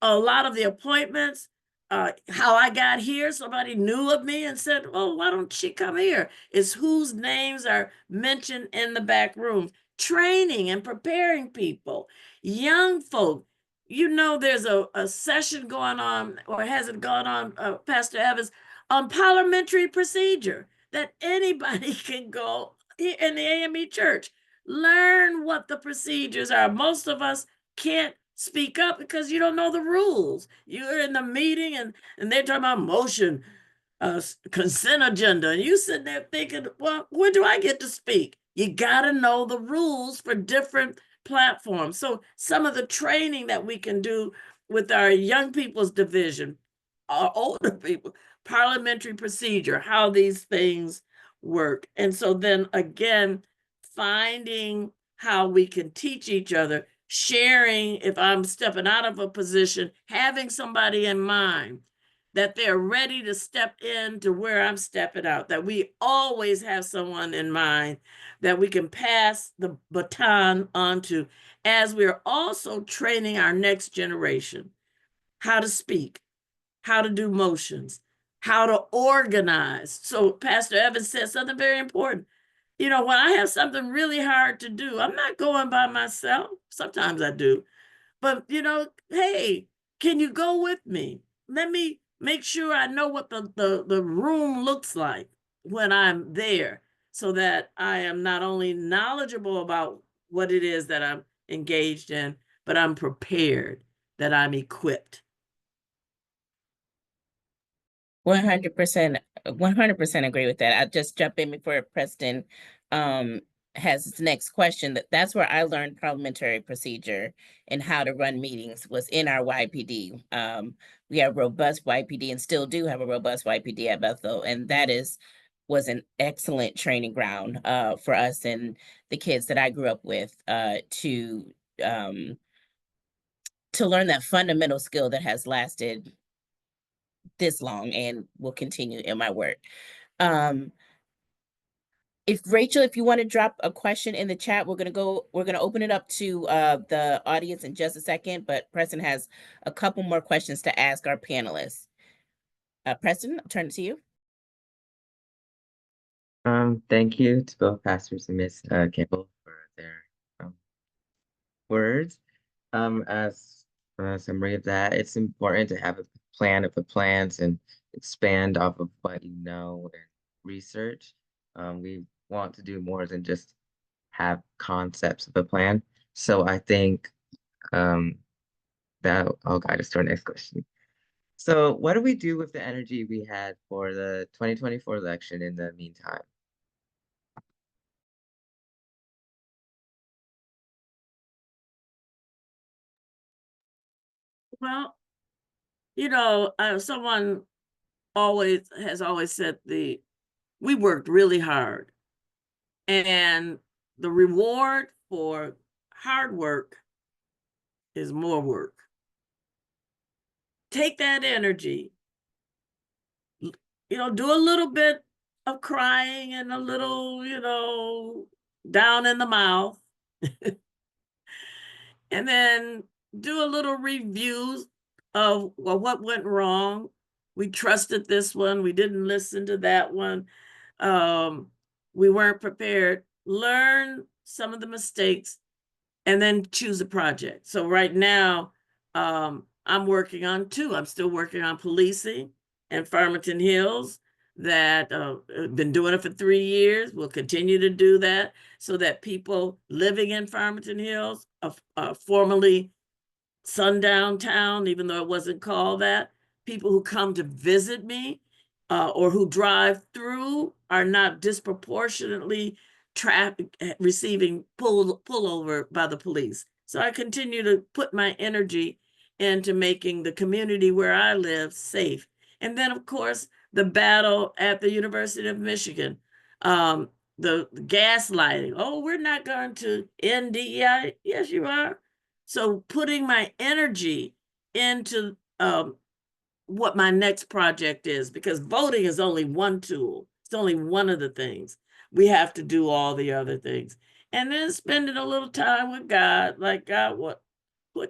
a lot of the appointments, how I got here, somebody knew of me and said, oh, why don't she come here? It's whose names are mentioned in the back room. Training and preparing people, young folk. There's a session going on, or has it gone on, Pastor Evans, on parliamentary procedure, that anybody can go in the AME church, learn what the procedures are. Most of us can't speak up because you don't know the rules. You're in the meeting and they're talking about motion, consent agenda, and you sitting there thinking, well, when do I get to speak? You got to know the rules for different platforms. So some of the training that we can do with our young people's division, our older people, parliamentary procedure, how these things work. And so then again, finding how we can teach each other, sharing, if I'm stepping out of a position, having somebody in mind that they're ready to step into where I'm stepping out, that we always have someone in mind that we can pass the baton on to, as we're also training our next generation how to speak, how to do motions, how to organize. So Pastor Evans said something very important. When I have something really hard to do, I'm not going by myself. Sometimes I do. But, hey, can you go with me? Let me make sure I know what the room looks like when I'm there, so that I am not only knowledgeable about what it is that I'm engaged in, but I'm prepared, that I'm equipped. 100% agree with that. I'll just jump in before Preston has his next question. That's where I learned parliamentary procedure and how to run meetings, was in our YPD. We have robust YPD and still do have a robust YPD at Bethel, and that was an excellent training ground for us and the kids that I grew up with to learn that fundamental skill that has lasted this long and will continue in my work. If Rachel, if you want to drop a question in the chat, we're gonna open it up to the audience in just a second, but Preston has a couple more questions to ask our panelists. Preston, I'll turn it to you. Thank you to both pastors and Ms. Campbell for their words. As a summary of that, it's important to have a plan of the plans and expand off of what you know and research. We want to do more than just have concepts of a plan. So I think that'll guide us to our next question. So what do we do with the energy we had for the 2024 election in the meantime? Well, someone has always said we worked really hard, and the reward for hard work is more work. Take that energy, do a little bit of crying and a little, down in the mouth, and then do a little review of what went wrong. We trusted this one. We didn't listen to that one. We weren't prepared. Learn some of the mistakes and then choose a project. So right now, I'm working on two. I'm still working on policing and Farmington Hills that been doing it for 3 years. We'll continue to do that so that people living in Farmington Hills, formerly sundown town, even though it wasn't called that, people who come to visit me or who drive through are not disproportionately receiving pullover by the police. So I continue to put my energy into making the community where I live safe. And then, of course, the battle at the University of Michigan, the gaslighting. Oh, we're not going to end DEI. Yes, you are. So putting my energy into what my next project is, because voting is only one tool. It's only one of the things. We have to do all the other things. And then spending a little time with God, like, God, what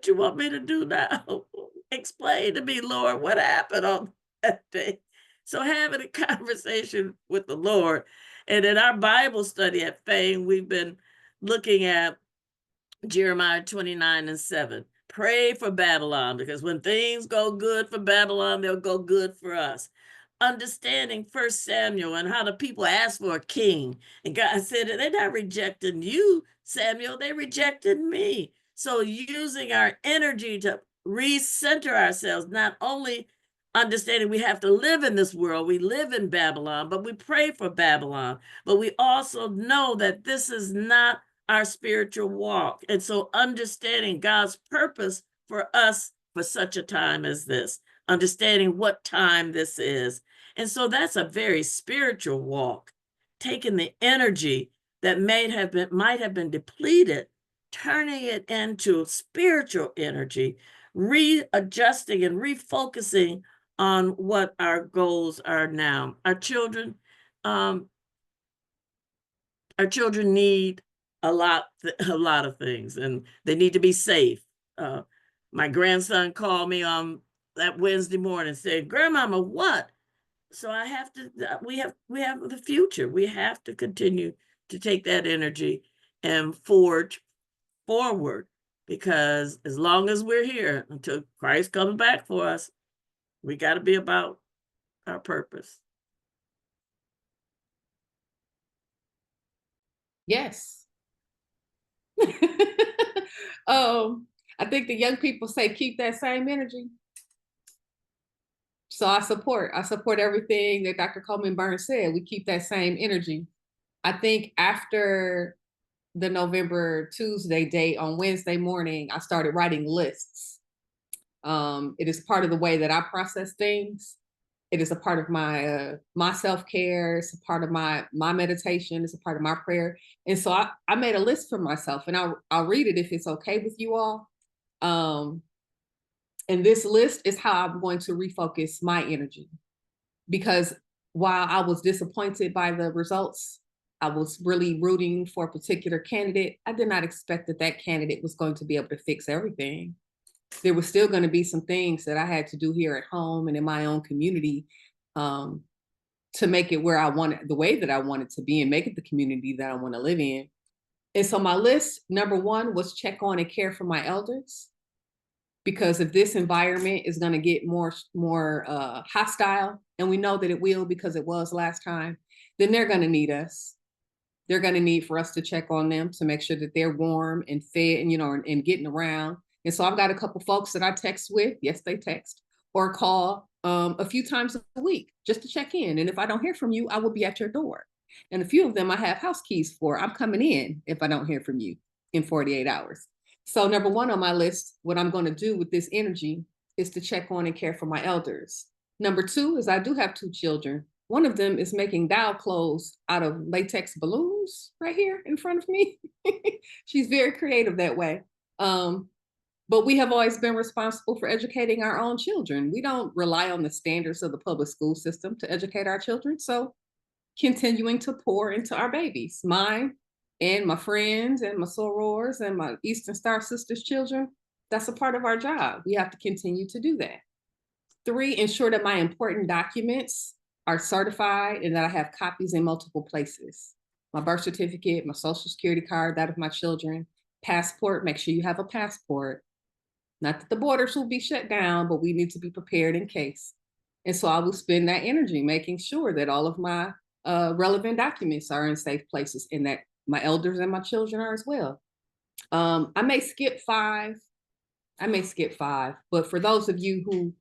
you want me to do now? Explain to me, Lord, what happened on that day. So having a conversation with the Lord. And in our Bible study at Fame, we've been looking at Jeremiah 29:7. Pray for Babylon, because when things go good for Babylon, they'll go good for us. Understanding 1 Samuel and how the people asked for a king. And God said, they're not rejecting you, Samuel, they rejected me. So using our energy to recenter ourselves, not only understanding we have to live in this world, we live in Babylon, but we pray for Babylon. But we also know that this is not our spiritual walk. And so understanding God's purpose for us for such a time as this, understanding what time this is. And so that's a very spiritual walk, taking the energy that might have been depleted, turning it into spiritual energy, readjusting and refocusing on what our goals are now. Our children need a lot of things, and they need to be safe. My grandson called me on that Wednesday morning and said, "Grandmama, what?" So I have to, we have the future. We have to continue to take that energy and forge forward, because as long as we're here, until Christ comes back for us, we got to be about our purpose. Yes. I think the young people say, keep that same energy. So I support everything that Dr. Coleman Burns said. We keep that same energy. I think after the November Tuesday date, on Wednesday morning, I started writing lists. It is part of the way that I process things. It is a part of my self-care. It's a part of my meditation. It's a part of my prayer. And so I made a list for myself, and I'll read it if it's okay with you all. And this list is how I'm going to refocus my energy. Because while I was disappointed by the results, I was really rooting for a particular candidate. I did not expect that that candidate was going to be able to fix everything. There was still going to be some things that I had to do here at home and in my own community to make it where I wanted, the way that I wanted to be, and make it the community that I want to live in. And so my list, number one, was check on and care for my elders. Because if this environment is going to get more hostile, and we know that it will because it was last time, then they're going to need us. They're going to need for us to check on them to make sure that they're warm and fed and, and getting around. And so I've got a couple folks that I text with. Yes, they text or call a few times a week just to check in. And if I don't hear from you, I will be at your door. And a few of them I have house keys for. I'm coming in if I don't hear from you in 48 hours. So number one on my list, what I'm going to do with this energy is to check on and care for my elders. Number two is I do have 2 children. One of them is making doll clothes out of latex balloons right here in front of me. She's very creative that way. But we have always been responsible for educating our own children. We don't rely on the standards of the public school system to educate our children. So continuing to pour into our babies, mine and my friends and my sorors and my Eastern Star Sisters children, that's a part of our job. We have to continue to do that. 3, ensure that my important documents are certified and that I have copies in multiple places. My birth certificate, my social security card, that of my children, passport, make sure you have a passport. Not that the borders will be shut down, but we need to be prepared in case. And so I will spend that energy making sure that all of my relevant documents are in safe places and that my elders and my children are as well. I may skip 5. But for those of you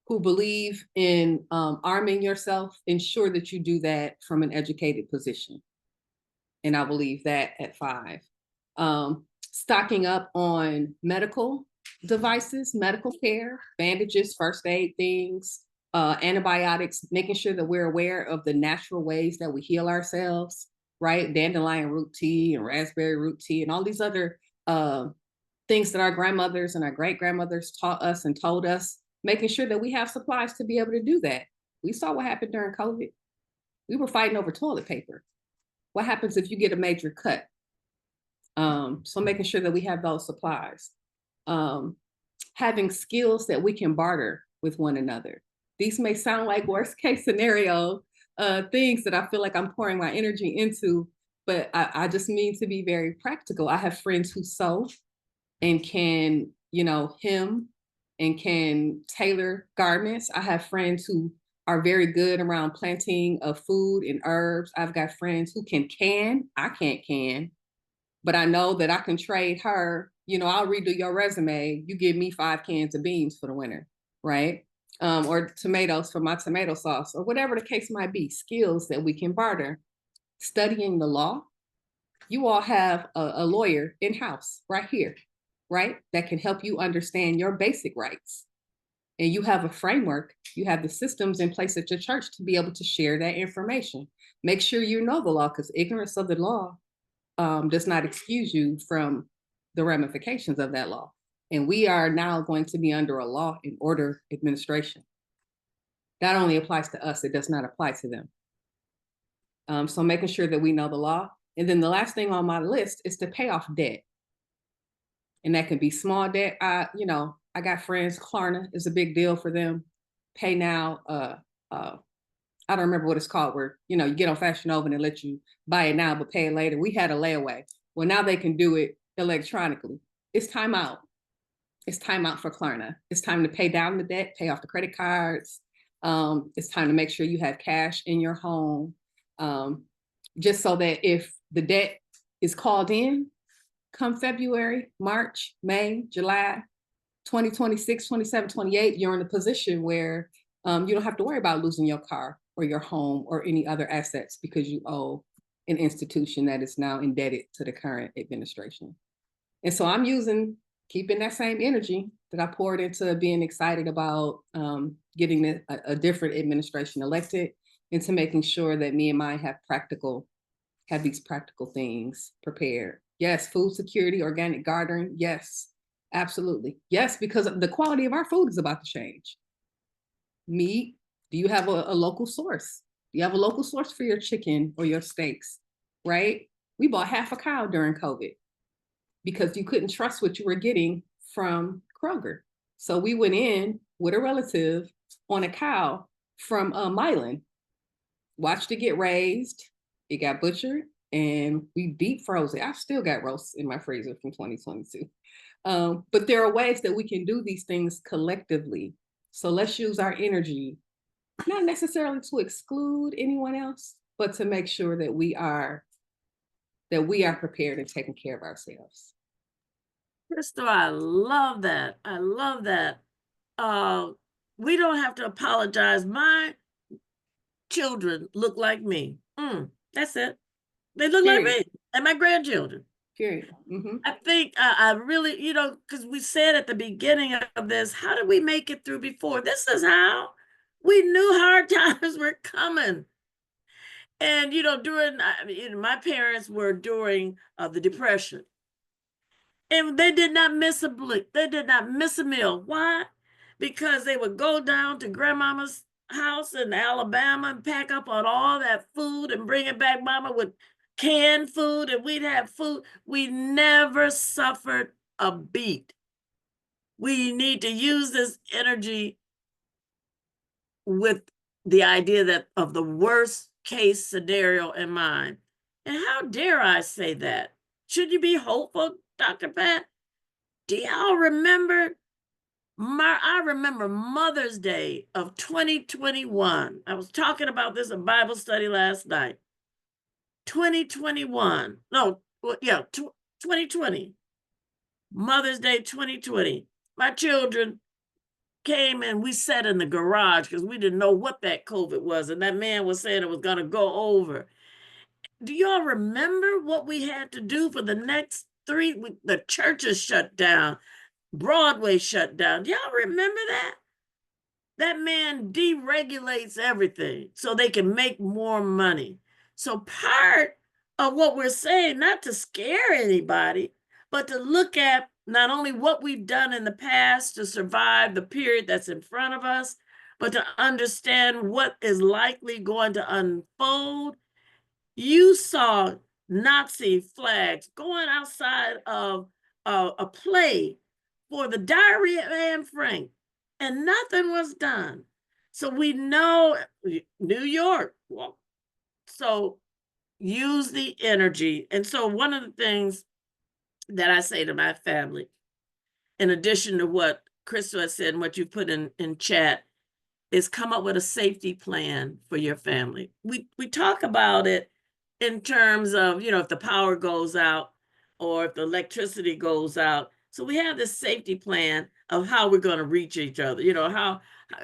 who believe in arming yourself, ensure that you do that from an educated position. And I will leave that at 5. Stocking up on medical devices, medical care, bandages, first aid things, antibiotics, making sure that we're aware of the natural ways that we heal ourselves, right? Dandelion root tea and raspberry root tea and all these other things that our grandmothers and our great-grandmothers taught us and told us, making sure that we have supplies to be able to do that. We saw what happened during COVID. We were fighting over toilet paper. What happens if you get a major cut? So making sure that we have those supplies. Having skills that we can barter with one another. These may sound like worst case scenario things that I feel like I'm pouring my energy into, but I just mean to be very practical. I have friends who sew and can, hem and can tailor garments. I have friends who are very good around planting of food and herbs. I've got friends who can. I can't can, but I know that I can trade her. I'll redo your resume. You give me 5 cans of beans for the winter, right? Or tomatoes for my tomato sauce, or whatever the case might be, skills that we can barter. Studying the law. You all have a lawyer in-house right here, right? That can help you understand your basic rights. And you have a framework, you have the systems in place at your church to be able to share that information. Make sure you know the law, because ignorance of the law does not excuse you from the ramifications of that law. And we are now going to be under a law and order administration. That only applies to us, it does not apply to them. So making sure that we know the law. And then the last thing on my list is to pay off debt. And that can be small debt. I got friends, Klarna is a big deal for them. Pay now, I don't remember what it's called, where, you get on Fashion Nova and they let you buy it now, but pay it later. We had a layaway. Well, now they can do it electronically. It's time out. It's time out for Klarna. It's time to pay down the debt, pay off the credit cards. It's time to make sure you have cash in your home. Just so that if the debt is called in, come February, March, May, July, 2026, 27, 28, you're in a position where you don't have to worry about losing your car or your home or any other assets because you owe an institution that is now indebted to the current administration. And so I'm keeping that same energy that I poured into being excited about getting a different administration elected, into making sure that me and mine have these practical things prepared. Yes, food security, organic gardening, yes. Absolutely. Yes, because the quality of our food is about to change. Meat, do you have a local source? Do you have a local source for your chicken or your steaks, right? We bought half a cow during COVID because you couldn't trust what you were getting from Kroger. So we went in with a relative on a cow from Milan, watched it get raised, it got butchered, and we deep froze it. I still got roasts in my freezer from 2022. But there are ways that we can do these things collectively. So let's use our energy, not necessarily to exclude anyone else, but to make sure that we are prepared and taking care of ourselves. Crystal, I love that. I love that. We don't have to apologize. My children look like me. That's it. They look like me and my grandchildren. Period. I think I really, because we said at the beginning of this, how did we make it through before? This is how we knew hard times were coming. And, during, my parents were during the Depression. And they did not miss a blink. They did not miss a meal. Why? Because they would go down to grandmama's house in Alabama and pack up on all that food and bring it back. Mama would can food and we'd have food. We never suffered a beat. We need to use this energy with the idea that of the worst case scenario in mind. And how dare I say that? Should you be hopeful, Dr. Pat? Do y'all remember? I remember Mother's Day of 2021. I was talking about this in Bible study last night. 2021. No, yeah, 2020. Mother's Day 2020. My children came and we sat in the garage because we didn't know what that COVID was. And that man was saying it was going to go over. Do y'all remember what we had to do for the next 3 weeks? The churches shut down. Broadway shut down. Do y'all remember that? That man deregulates everything so they can make more money. So part of what we're saying, not to scare anybody, but to look at not only what we've done in the past to survive the period that's in front of us, but to understand what is likely going to unfold. You saw Nazi flags going outside of a play for the Diary of Anne Frank, and nothing was done. So we know New York. Well, so use the energy. And so one of the things that I say to my family, in addition to what Crystal has said and what you put in chat, is come up with a safety plan for your family. We talk about it in terms of, if the power goes out or if the electricity goes out. So we have this safety plan of how we're going to reach each other. How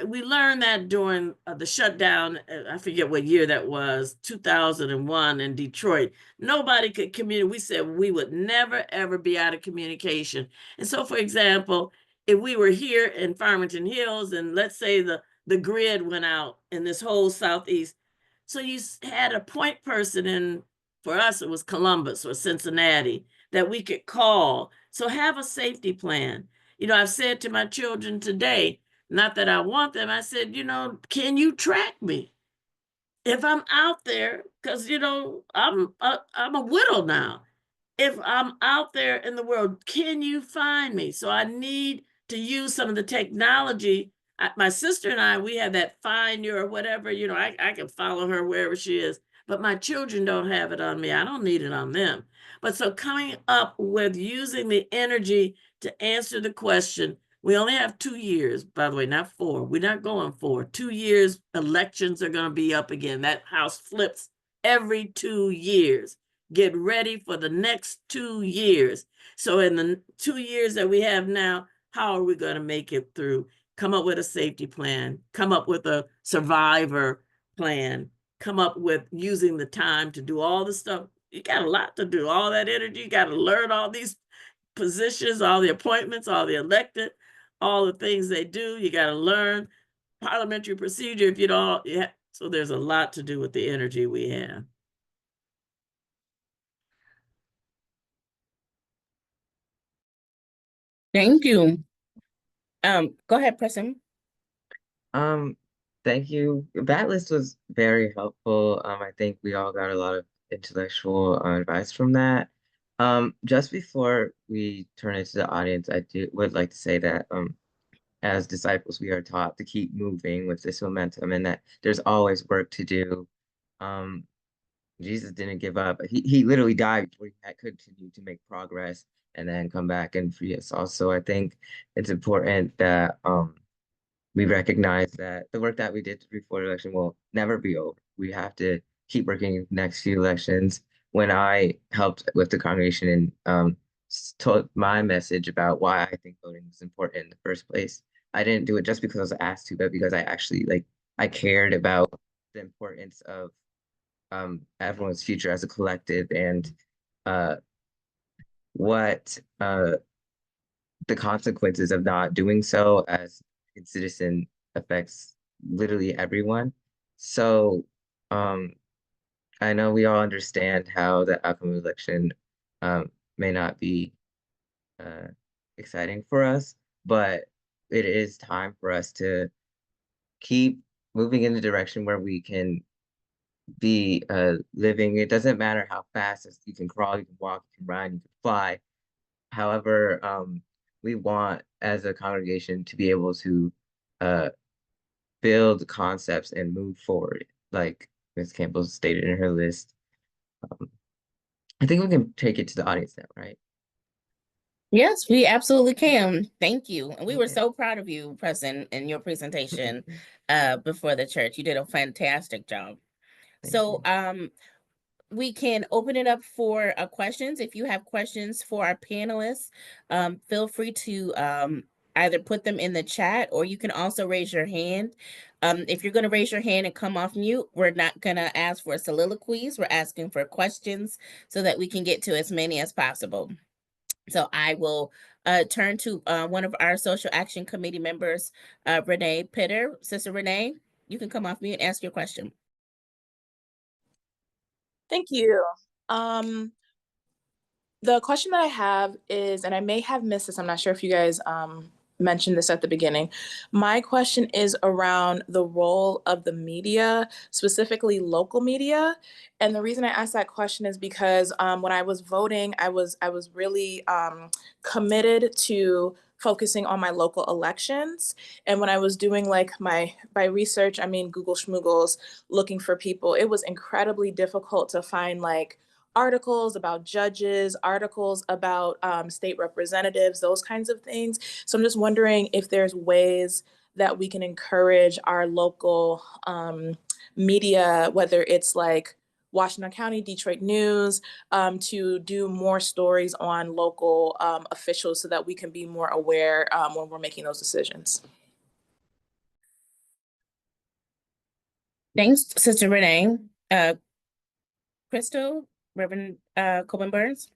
we learned that during the shutdown. I forget what year that was, 2001 in Detroit. Nobody could communicate. We said we would never, ever be out of communication. And so, for example, if we were here in Farmington Hills and let's say the grid went out in this whole Southeast, so you had a point person in, for us, it was Columbus or Cincinnati, that we could call. So have a safety plan. I've said to my children today, not that I want them, I said, can you track me? If I'm out there, because, I'm a widow now. If I'm out there in the world, can you find me? So I need to use some of the technology. My sister and I, we have that Find Your whatever, I can follow her wherever she is, but my children don't have it on me. I don't need it on them. But so coming up with using the energy to answer the question, we only have 2 years, by the way, not 4. We're not going 4. 2 years, elections are going to be up again. That house flips every 2 years. Get ready for the next 2 years. So in the 2 years that we have now, how are we going to make it through? Come up with a safety plan, come up with a survivor plan, come up with using the time to do all the stuff. You got a lot to do, all that energy. You got to learn all these positions, all the appointments, all the elected, all the things they do. You got to learn parliamentary procedure if you don't. Yeah. So there's a lot to do with the energy we have. Thank you. Go ahead, Preston. Thank you. That list was very helpful. I think we all got a lot of intellectual advice from that. Just before we turn it to the audience, would like to say that as disciples, we are taught to keep moving with this momentum and that there's always work to do. Jesus didn't give up. He literally died before he had continued to make progress and then come back and free us all. So I think it's important that we recognize that the work that we did before the election will never be over. We have to keep working next few elections. When I helped with the congregation and told my message about why I think voting is important in the first place, I didn't do it just because I was asked to, but because I actually I cared about the importance of everyone's future as a collective and what the consequences of not doing so as a citizen affects literally everyone. So I know we all understand how the outcome of the election may not be exciting for us, but it is time for us to keep moving in the direction where we can be living. It doesn't matter how fast you can crawl, you can walk, you can run, you can fly. However, we want as a congregation to be able to build concepts and move forward, like Ms. Campbell stated in her list. I think we can take it to the audience now, right? Yes, we absolutely can. Thank you. And we were so proud of you, Preston, in your presentation before the church. You did a fantastic job. So we can open it up for questions. If you have questions for our panelists, feel free to either put them in the chat or you can also raise your hand. If you're going to raise your hand and come off mute, we're not going to ask for soliloquies. We're asking for questions so that we can get to as many as possible. So I will turn to one of our Social Action Committee members, Renee Pitter. Sister Renee, you can come off mute and ask your question. Thank you. The question that I have is, and I may have missed this, I'm not sure if you guys mentioned this at the beginning. My question is around the role of the media, specifically local media. And the reason I asked that question is because when I was voting, I was really committed to focusing on my local elections. And when I was doing by research, I mean, Google Schmoogles, looking for people, it was incredibly difficult to find articles about judges, articles about state representatives, those kinds of things. So I'm just wondering if there's ways that we can encourage our local media, whether it's Washington County, Detroit News, to do more stories on local officials so that we can be more aware when we're making those decisions. Thanks, Sister Renee. Crystal, Reverend Coleman Burns.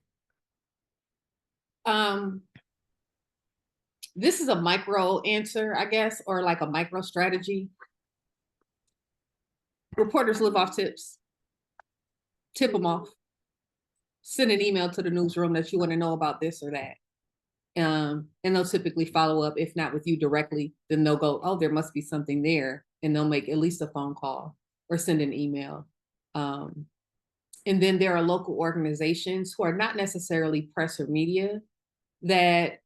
This is a micro answer, I guess, or a micro strategy. Reporters live off tips. Tip them off. Send an email to the newsroom that you want to know about this or that. And they'll typically follow up. If not with you directly, then they'll go, oh, there must be something there. And they'll make at least a phone call or send an email. And then there are local organizations who are not necessarily press or media that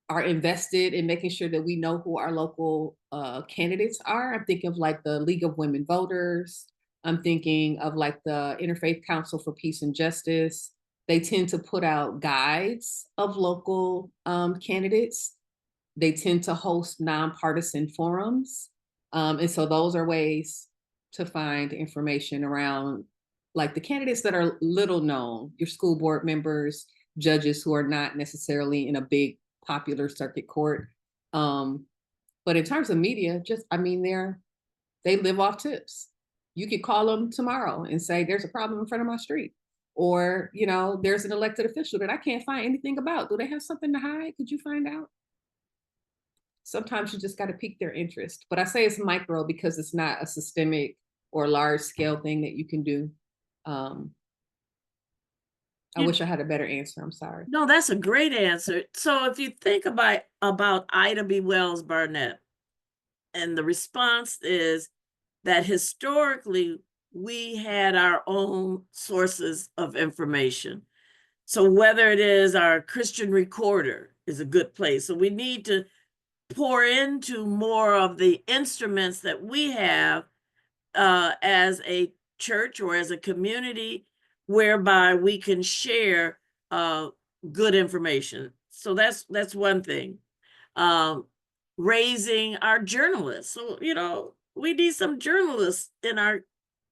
are invested in making sure that we know who our local candidates are. I'm thinking of the League of Women Voters. I'm thinking of the Interfaith Council for Peace and Justice. They tend to put out guides of local candidates. They tend to host nonpartisan forums. And so those are ways to find information around the candidates that are little known, your school board members, judges who are not necessarily in a big popular circuit court. But in terms of media, they live off tips. You could call them tomorrow and say, there's a problem in front of my street. Or, there's an elected official that I can't find anything about. Do they have something to hide? Could you find out? Sometimes you just got to pique their interest. But I say it's micro because it's not a systemic or large scale thing that you can do. I wish I had a better answer. I'm sorry. No, that's a great answer. So if you think about Ida B. Wells Barnett, and the response is that historically we had our own sources of information. So whether it is our Christian Recorder is a good place. So we need to pour into more of the instruments that we have as a church or as a community, whereby we can share good information. So that's one thing. Raising our journalists. So, you know, we need some journalists in our,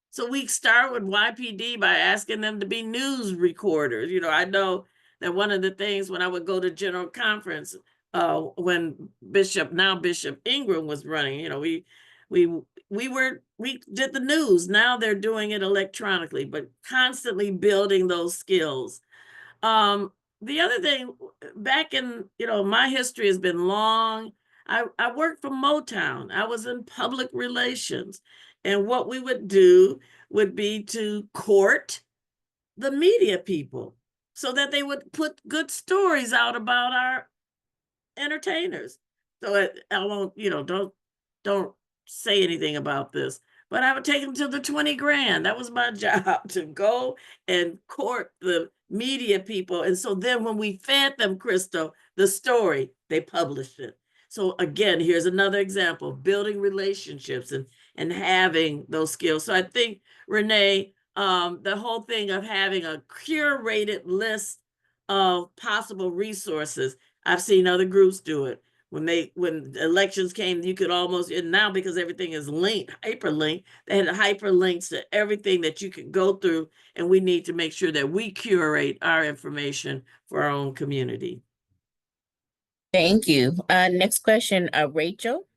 so we start with YPD by asking them to be news recorders. You know, I know that one of the things when I would go to General Conference, when Bishop Ingram was running, you know, we did the news. Now they're doing it electronically, but constantly building those skills. The other thing, back in, you know, my history has been long. I worked for Motown. I was in public relations. And what we would do would be to court the media people so that they would put good stories out about our entertainers. So I won't, you know, don't say anything about this, but I would take them to the 20 grand. That was my job, to go and court the media people. And so then when we fed them, Crystal, the story, they published it. So again, here's another example of building relationships and having those skills. So I think, Renee, the whole thing of having a curated list of possible resources, I've seen other groups do it. When elections came, you could almost, and now because everything is linked, hyperlinked, they had hyperlinks to everything that you could go through, and we need to make sure that we curate our information for our own community. Thank you. Next question, Rachel.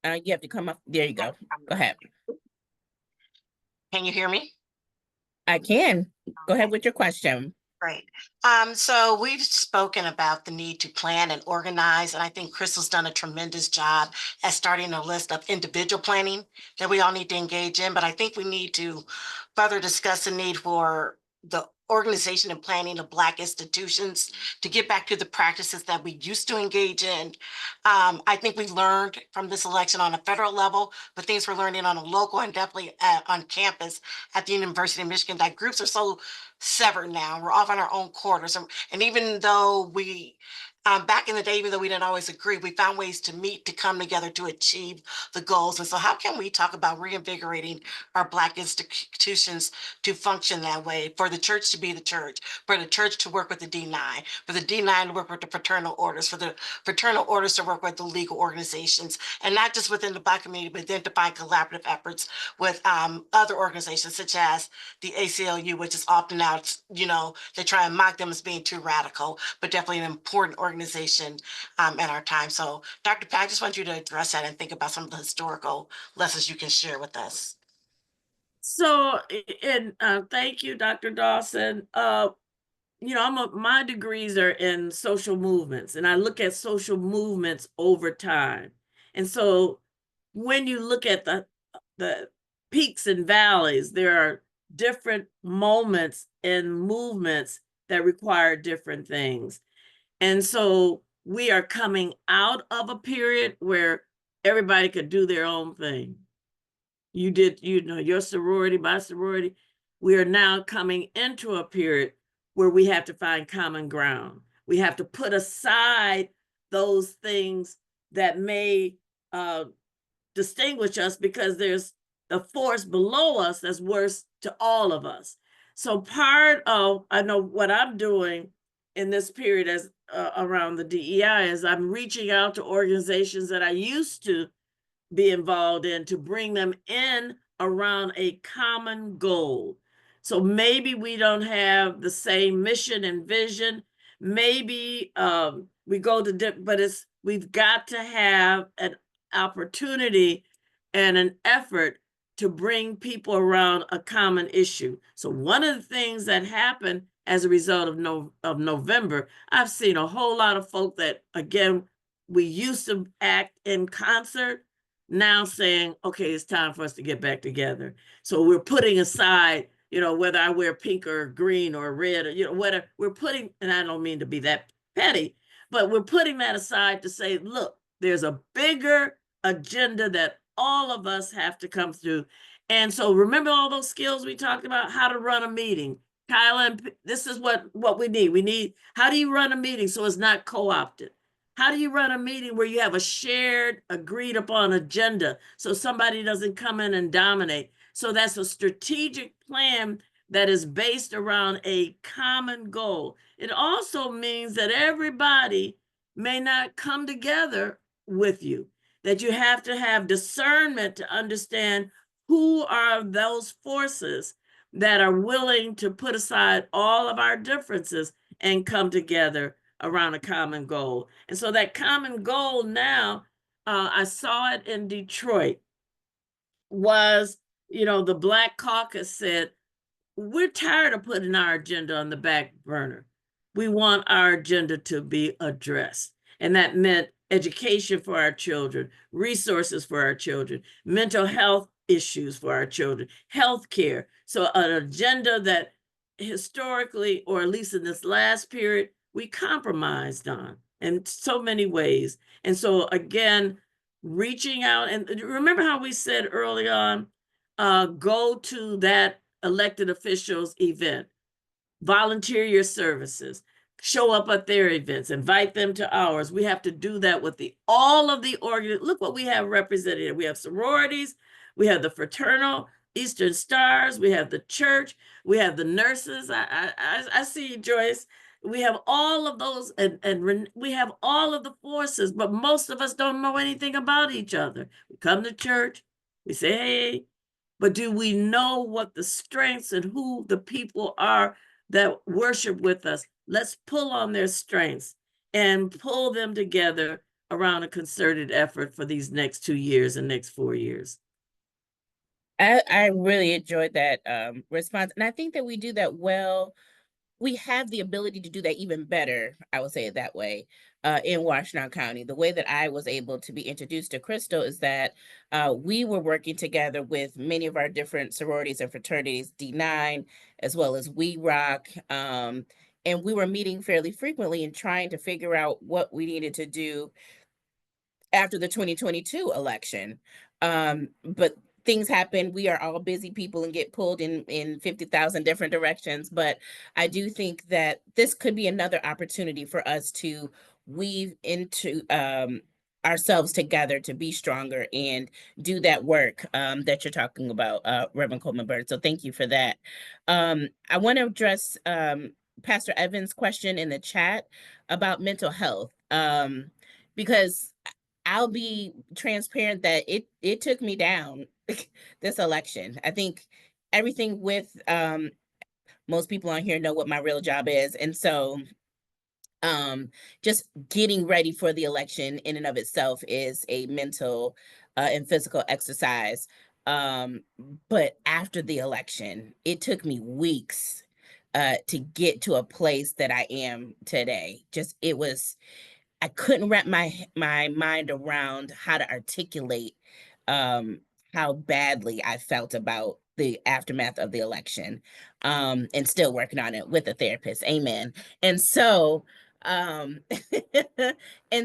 You have to come up. There you go. Go ahead. Can you hear me? I can. Go ahead with your question. Great. So we've spoken about the need to plan and organize, and I think Crystal's done a tremendous job at starting a list of individual planning that we all need to engage in. But I think we need to further discuss the need for the organization and planning of Black institutions to get back to the practices that we used to engage in. I think we learned from this election on a federal level, but things we're learning on a local and definitely on campus at the University of Michigan, that groups are so severed now. We're off on our own quarters. And even though we, back in the day, even though we didn't always agree, we found ways to meet, to come together to achieve the goals. And so how can we talk about reinvigorating our Black institutions to function that way, for the church to be the church, for the church to work with the D9, for the D9 to work with the fraternal orders, for the fraternal orders to work with the legal organizations, and not just within the Black community, but then to find collaborative efforts with other organizations such as the ACLU, which is often out, you know, they try and mock them as being too radical, but definitely an important organization in our time. So Dr. Pat, I just want you to address that and think about some of the historical lessons you can share with us. So, and thank you, Dr. Dawson. You know, my degrees are in social movements, and I look at social movements over time. And so when you look at the peaks and valleys, there are different moments and movements that require different things. And so we are coming out of a period where everybody could do their own thing. You did, you know, your sorority, my sorority. We are now coming into a period where we have to find common ground. We have to put aside those things that may distinguish us, because there's the force below us that's worse to all of us. So part of, I know what I'm doing in this period as around the DEI is I'm reaching out to organizations that I used to be involved in to bring them in around a common goal. So maybe we don't have the same mission and vision. Maybe we go to, but we've got to have an opportunity and an effort to bring people around a common issue. So one of the things that happened as a result of November, I've seen a whole lot of folk that, again, we used to act in concert, now saying, okay, it's time for us to get back together. So we're putting aside, you know, whether I wear pink or green or red or, you know, whatever, we're putting, and I don't mean to be that petty, but we're putting that aside to say, look, there's a bigger agenda that all of us have to come through. And so remember all those skills we talked about, how to run a meeting. Kyla, this is what we need. We need, how do you run a meeting so it's not co-opted? How do you run a meeting where you have a shared, agreed upon agenda so somebody doesn't come in and dominate? So that's a strategic plan that is based around a common goal. It also means that everybody may not come together with you, that you have to have discernment to understand who are those forces that are willing to put aside all of our differences and come together around a common goal. And so that common goal now, I saw it in Detroit, was, you know, the Black Caucus said, we're tired of putting our agenda on the back burner. We want our agenda to be addressed. And that meant education for our children, resources for our children, mental health issues for our children, health care. So an agenda that historically, or at least in this last period, we compromised on in so many ways. And so again, reaching out, and remember how we said early on, go to that elected officials event, volunteer your services, show up at their events, invite them to ours. We have to do that with all of the look what we have represented. We have sororities, we have the fraternal Eastern Stars, we have the church, we have the nurses. I see you, Joyce. We have all of those, and we have all of the forces, but most of us don't know anything about each other. We come to church, we say, hey, but do we know what the strengths and who the people are that worship with us? Let's pull on their strengths and pull them together around a concerted effort for these next 2 years and next 4 years. I really enjoyed that response. And I think that we do that well. We have the ability to do that even better, I would say it that way, in Washtenaw County. The way that I was able to be introduced to Crystal is that we were working together with many of our different sororities and fraternities, D9, as well as We Rock, and we were meeting fairly frequently and trying to figure out what we needed to do after the 2022 election. But things happen. We are all busy people and get pulled in 50,000 different directions. But I do think that this could be another opportunity for us to weave into ourselves together to be stronger and do that work that you're talking about, Reverend Coleman Bird. So thank you for that. I want to address Pastor Evans' question in the chat about mental health, because I'll be transparent that it took me down this election. I think everything with most people on here know what my real job is. And so just getting ready for the election in and of itself is a mental and physical exercise. But after the election, it took me weeks to get to a place that I am today. Just I couldn't wrap my mind around how to articulate how badly I felt about the aftermath of the election, and still working on it with a therapist. Amen. And so, and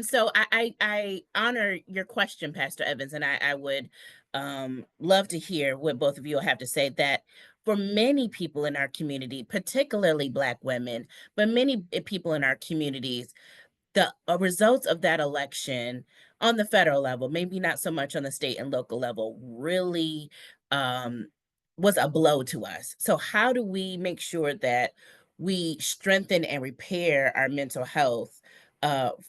so I honor your question, Pastor Evans, and I would love to hear what both of you will have to say. That for many people in our community, particularly Black women, but many people in our communities, the results of that election on the federal level, maybe not so much on the state and local level, really was a blow to us. So how do we make sure that we strengthen and repair our mental health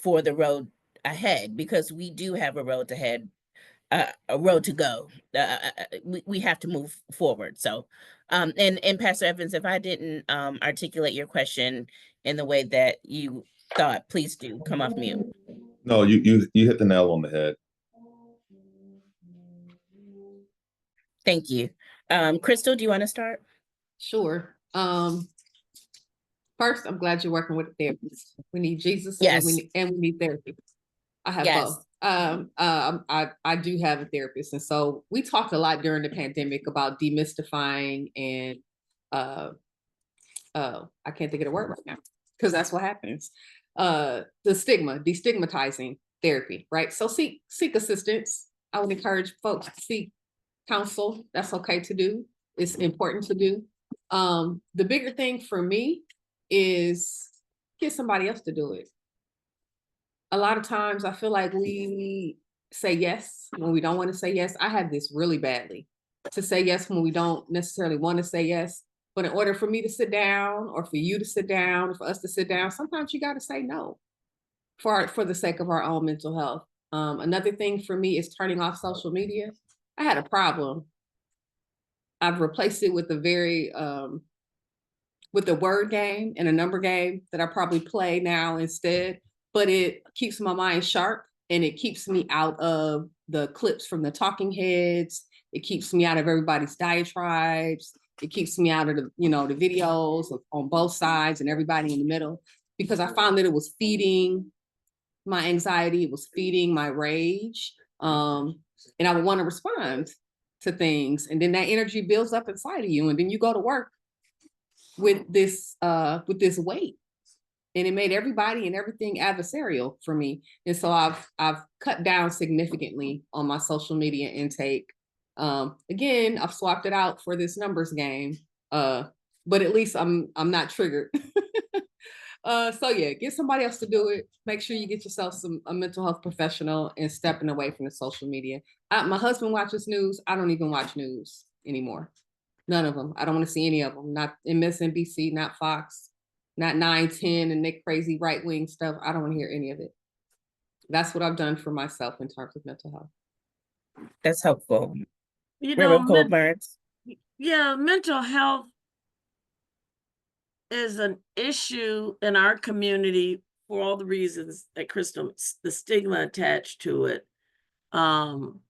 for the road ahead? Because we do have a road ahead, a road to go. We have to move forward. So, and Pastor Evans, if I didn't articulate your question in the way that you thought, please do come off mute. No, you hit the nail on the head. Thank you. Crystal, do you want to start? Sure. First, I'm glad you're working with a therapist. We need Jesus, Yes. and we need therapy. I have Yes. both. I do have a therapist, and so we talked a lot during the pandemic about demystifying and I can't think of the word right now because that's what happens. The stigma, destigmatizing therapy, right? So seek assistance. I would encourage folks to seek counsel. That's okay to do. It's important to do. The bigger thing for me is get somebody else to do it. A lot of times I feel like we say yes when we don't want to say yes. I have this really badly, to say yes when we don't necessarily want to say yes. But in order for me to sit down, or for you to sit down, or for us to sit down, sometimes you got to say no for the sake of our own mental health. Another thing for me is turning off social media. I had a problem. I've replaced it with a very with a word game and a number game that I probably play now instead. But it keeps my mind sharp, and it keeps me out of the clips from the talking heads. It keeps me out of everybody's diatribes. It keeps me out of the, the videos on both sides and everybody in the middle, because I found that it was feeding my anxiety. It was feeding my rage. And I would want to respond to things. And then that energy builds up inside of you. And then you go to work with this weight. And it made everybody and everything adversarial for me. And so I've cut down significantly on my social media intake. Again, I've swapped it out for this numbers game. But at least I'm not triggered. So yeah, get somebody else to do it. Make sure you get yourself a mental health professional, and stepping away from the social media. My husband watches news. I don't even watch news anymore. None of them. I don't want to see any of them. Not MSNBC, not Fox, not 9, 10, and Nick crazy right-wing stuff. I don't want to hear any of it. That's what I've done for myself in terms of mental health. That's helpful. You Reverend know, Colburns. yeah, mental health is an issue in our community for all the reasons that Crystal, the stigma attached to it. And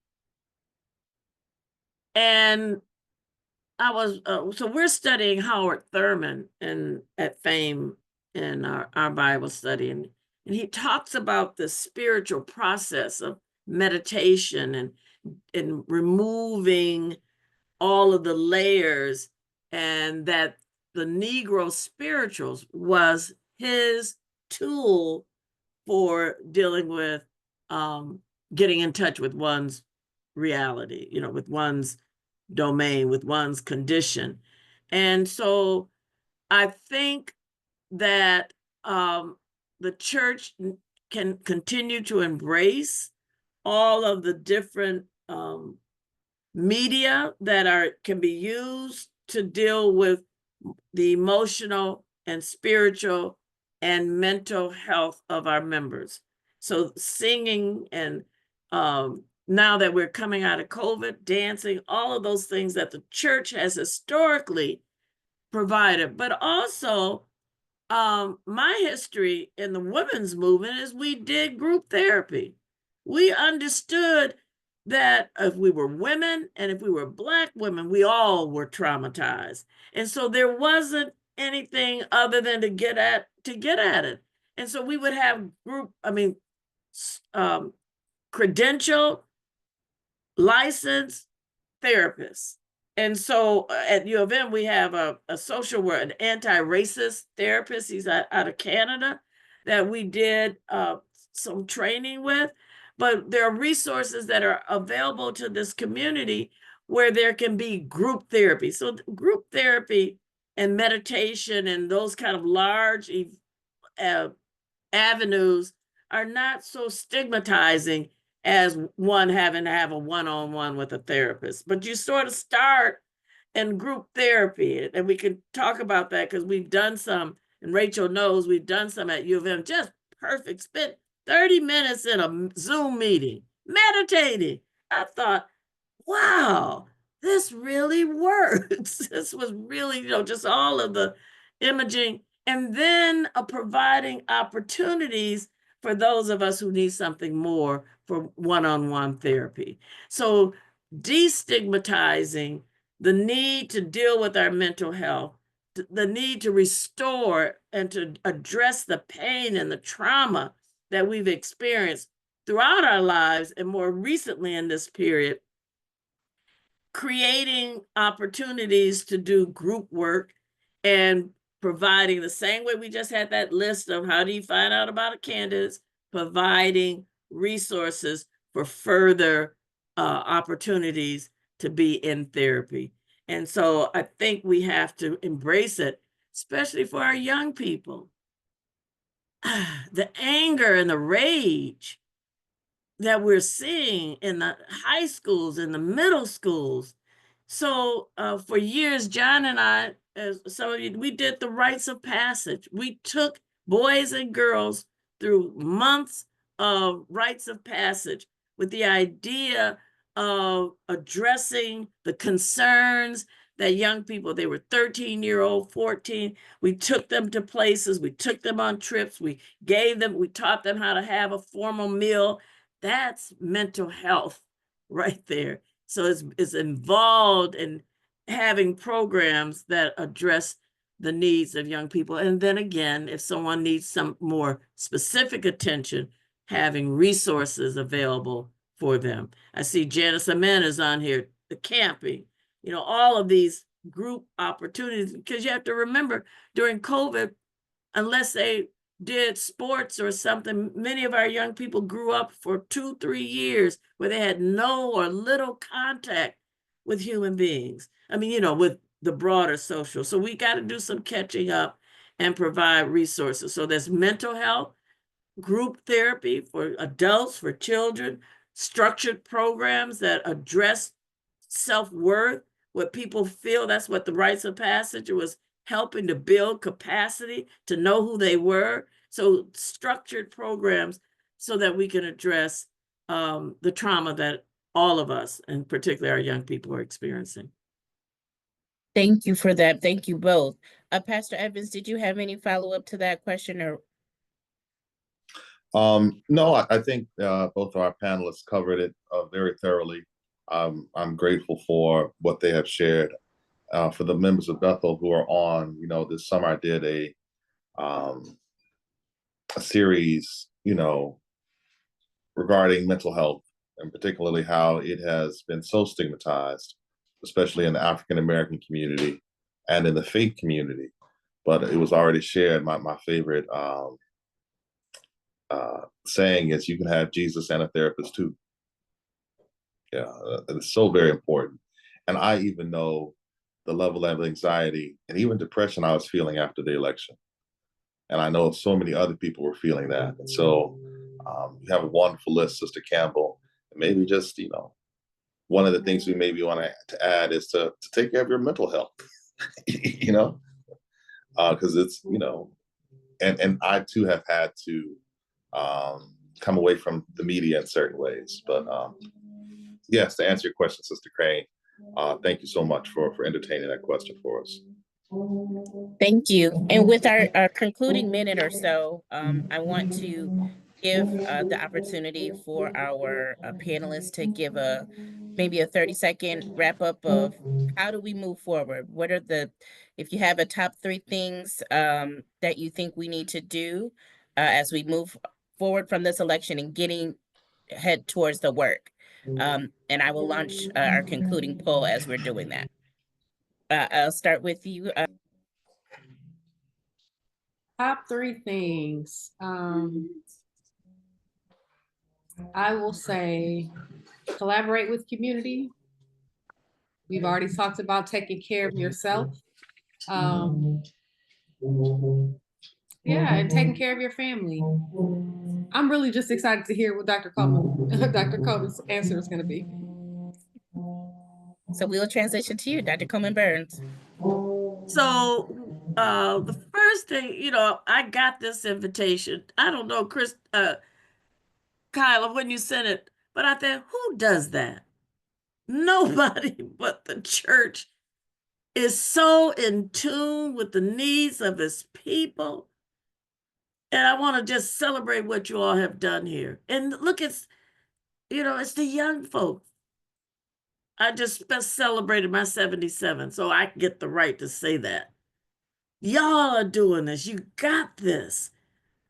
I was, so we're studying Howard Thurman at FAME in our Bible study. And he talks about the spiritual process of meditation and removing all of the layers, and that the Negro spirituals was his tool for dealing with getting in touch with one's reality, with one's domain, with one's condition. And so I think that the church can continue to embrace all of the different media that can be used to deal with the emotional and spiritual and mental health of our members. So singing, and now that we're coming out of COVID, dancing, all of those things that the church has historically provided. But also, my history in the women's movement is we did group therapy. We understood that if we were women and if we were Black women, we all were traumatized. And so there wasn't anything other than to get at it. And so we would have credentialed, licensed therapists. And so at U of M, we have a social work, an anti-racist therapist. He's out of Canada that we did some training with. But there are resources that are available to this community where there can be group therapy. So group therapy and meditation and those kind of large avenues are not so stigmatizing as one having to have a one-on-one with a therapist. But you sort of start in group therapy, and we can talk about that because we've done some, and Rachel knows we've done some at U of M, just perfect. Spent 30 minutes in a Zoom meeting, meditating. I thought, wow, this really works. This was really, just all of the imaging, and then providing opportunities for those of us who need something more for one-on-one therapy. So destigmatizing the need to deal with our mental health, the need to restore and to address the pain and the trauma that we've experienced throughout our lives, and more recently in this period, creating opportunities to do group work and providing, the same way we just had that list of how do you find out about a candidate, providing resources for further opportunities to be in therapy. And so I think we have to embrace it, especially for our young people. The anger and the rage that we're seeing in the high schools, in the middle schools. So for years, John and I, as some of you, we did the rites of passage. We took boys and girls through months of rites of passage with the idea of addressing the concerns that young people, they were 13-year-old, 14. We took them to places, we took them on trips, we taught them how to have a formal meal. That's mental health right there. So it's involved in having programs that address the needs of young people. And then again, if someone needs some more specific attention, having resources available for them. I see Janice Amen is on here, the camping, all of these group opportunities, because you have to remember during COVID, unless they did sports or something, many of our young people grew up for 2-3 years where they had no or little contact with human beings. I mean, with the broader social. So we got to do some catching up and provide resources. So there's mental health, group therapy for adults, for children, structured programs that address self-worth, what people feel. That's what the rites of passage was, helping to build capacity to know who they were. So structured programs so that we can address the trauma that all of us, and particularly our young people, are experiencing. Thank you for that. Thank you both. Pastor Evans, did you have any follow-up to that question? Or no, I think both of our panelists covered it very thoroughly. I'm grateful for what they have shared. For the members of Bethel who are on, this summer I did a series, regarding mental health, and particularly how it has been so stigmatized, especially in the African American community and in the faith community. But it was already shared. My favorite saying is, you can have Jesus and a therapist too. Yeah, it's so very important. And I even know the level of anxiety and even depression I was feeling after the election. And I know so many other people were feeling that. And so you have a wonderful list, Sister Campbell. And maybe just, one of the things we maybe want to add is to take care of your mental health, because it's, and I too have had to come away from the media in certain ways. But yes, to answer your question, Sister Crane, thank you so much for entertaining that question for us. thank you. And with our concluding minute or so, I want to give the opportunity for our panelists to give maybe a 30-second wrap up of how do we move forward? What are if you have a top 3 things that you think we need to do as we move forward from this election and head towards the work. And I will launch our concluding poll as we're doing that. I'll start with you. Top 3 things. I will say collaborate with community. We've already talked about taking care of yourself. Yeah, and taking care of your family. I'm really just excited to hear what Dr. Coleman's answer is going to be. So we'll transition to you, Dr. Coleman Burns. So the first thing, I got this invitation. I don't know, Kyla, when you sent it, but I thought, who does that? Nobody but the church is so in tune with the needs of its people. And I want to just celebrate what you all have done here. And look, it's the young folks. I just celebrated my 77, so I get the right to say that. Y'all are doing this. You got this.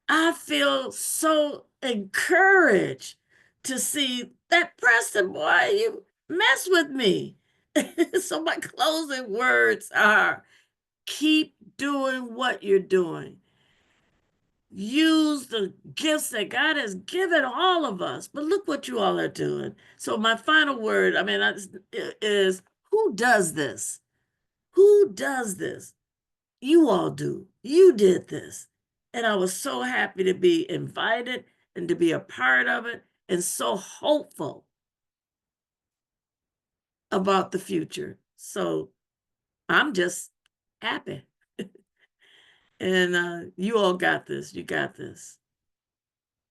I feel so encouraged to see that Preston boy, you mess with me. So my closing words are, keep doing what you're doing. Use the gifts that God has given all of us. But look what you all are doing. So my final word, is who does this? Who does this? You all do. You did this. And I was so happy to be invited and to be a part of it, and so hopeful about the future. So I'm just happy. And you all got this. You got this.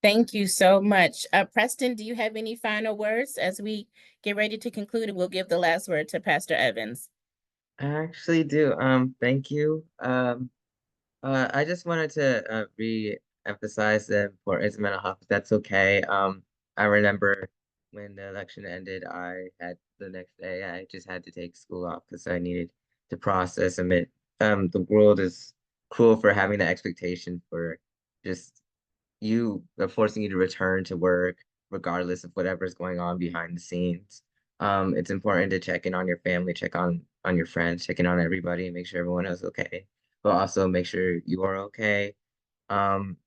Thank you so much. Preston, do you have any final words as we get ready to conclude? And we'll give the last word to Pastor Evans. I actually do. Thank you. I just wanted to re-emphasize the importance of mental health. If that's okay. I remember when the election ended, I had the next day, I just had to take school off because I needed to process amid the world is cruel for having the expectation for just forcing you to return to work regardless of whatever's going on behind the scenes. It's important to check in on your family, check on your friends, check in on everybody, and make sure everyone is okay, but also make sure you are okay. Um,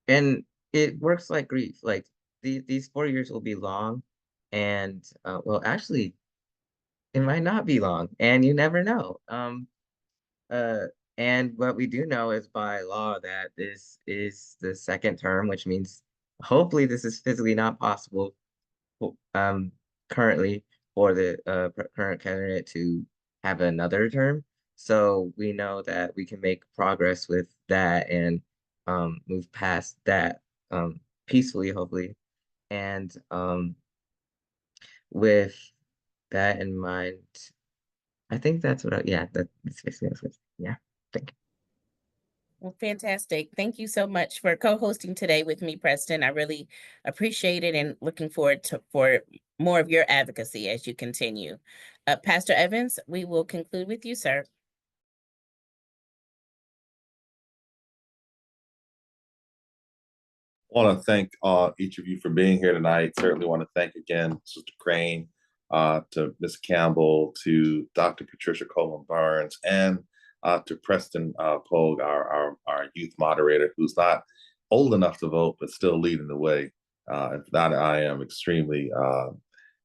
and it works like grief. Like these 4 years will be long, and well, actually, it might not be long, and you never know. Uh, and what we do know is by law that this is the second term, which means hopefully this is physically not possible um, currently for the current candidate to have another term. So we know that we can make progress with that and move past that peacefully, hopefully. And with that in mind, I think that's what that's basically what yeah. Thank you. Well, fantastic. Thank you so much for co-hosting today with me, Preston. I really appreciate it and looking forward to for more of your advocacy as you continue. Pastor Evans, we will conclude with you, sir. I want to thank each of you for being here tonight. Certainly want to thank again Sister Crane, to Ms. Campbell, to Dr. Patricia Coleman Burns, and to Preston Pogue, our youth moderator, who's not old enough to vote, but still leading the way. And for that, I am extremely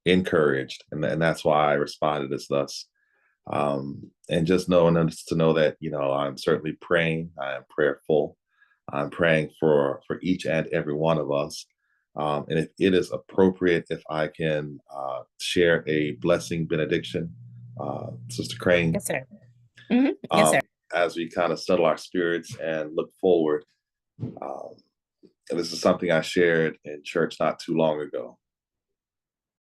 encouraged, and that's why I responded as thus. And just knowing to know that, I'm certainly praying, I am prayerful. I'm praying for each and every one of us. And if it is appropriate, if I can share a blessing benediction, Sister Crane. Yes, sir. Mm-hmm. Yes, sir. As we kind of settle our spirits and look forward. And this is something I shared in church not too long ago.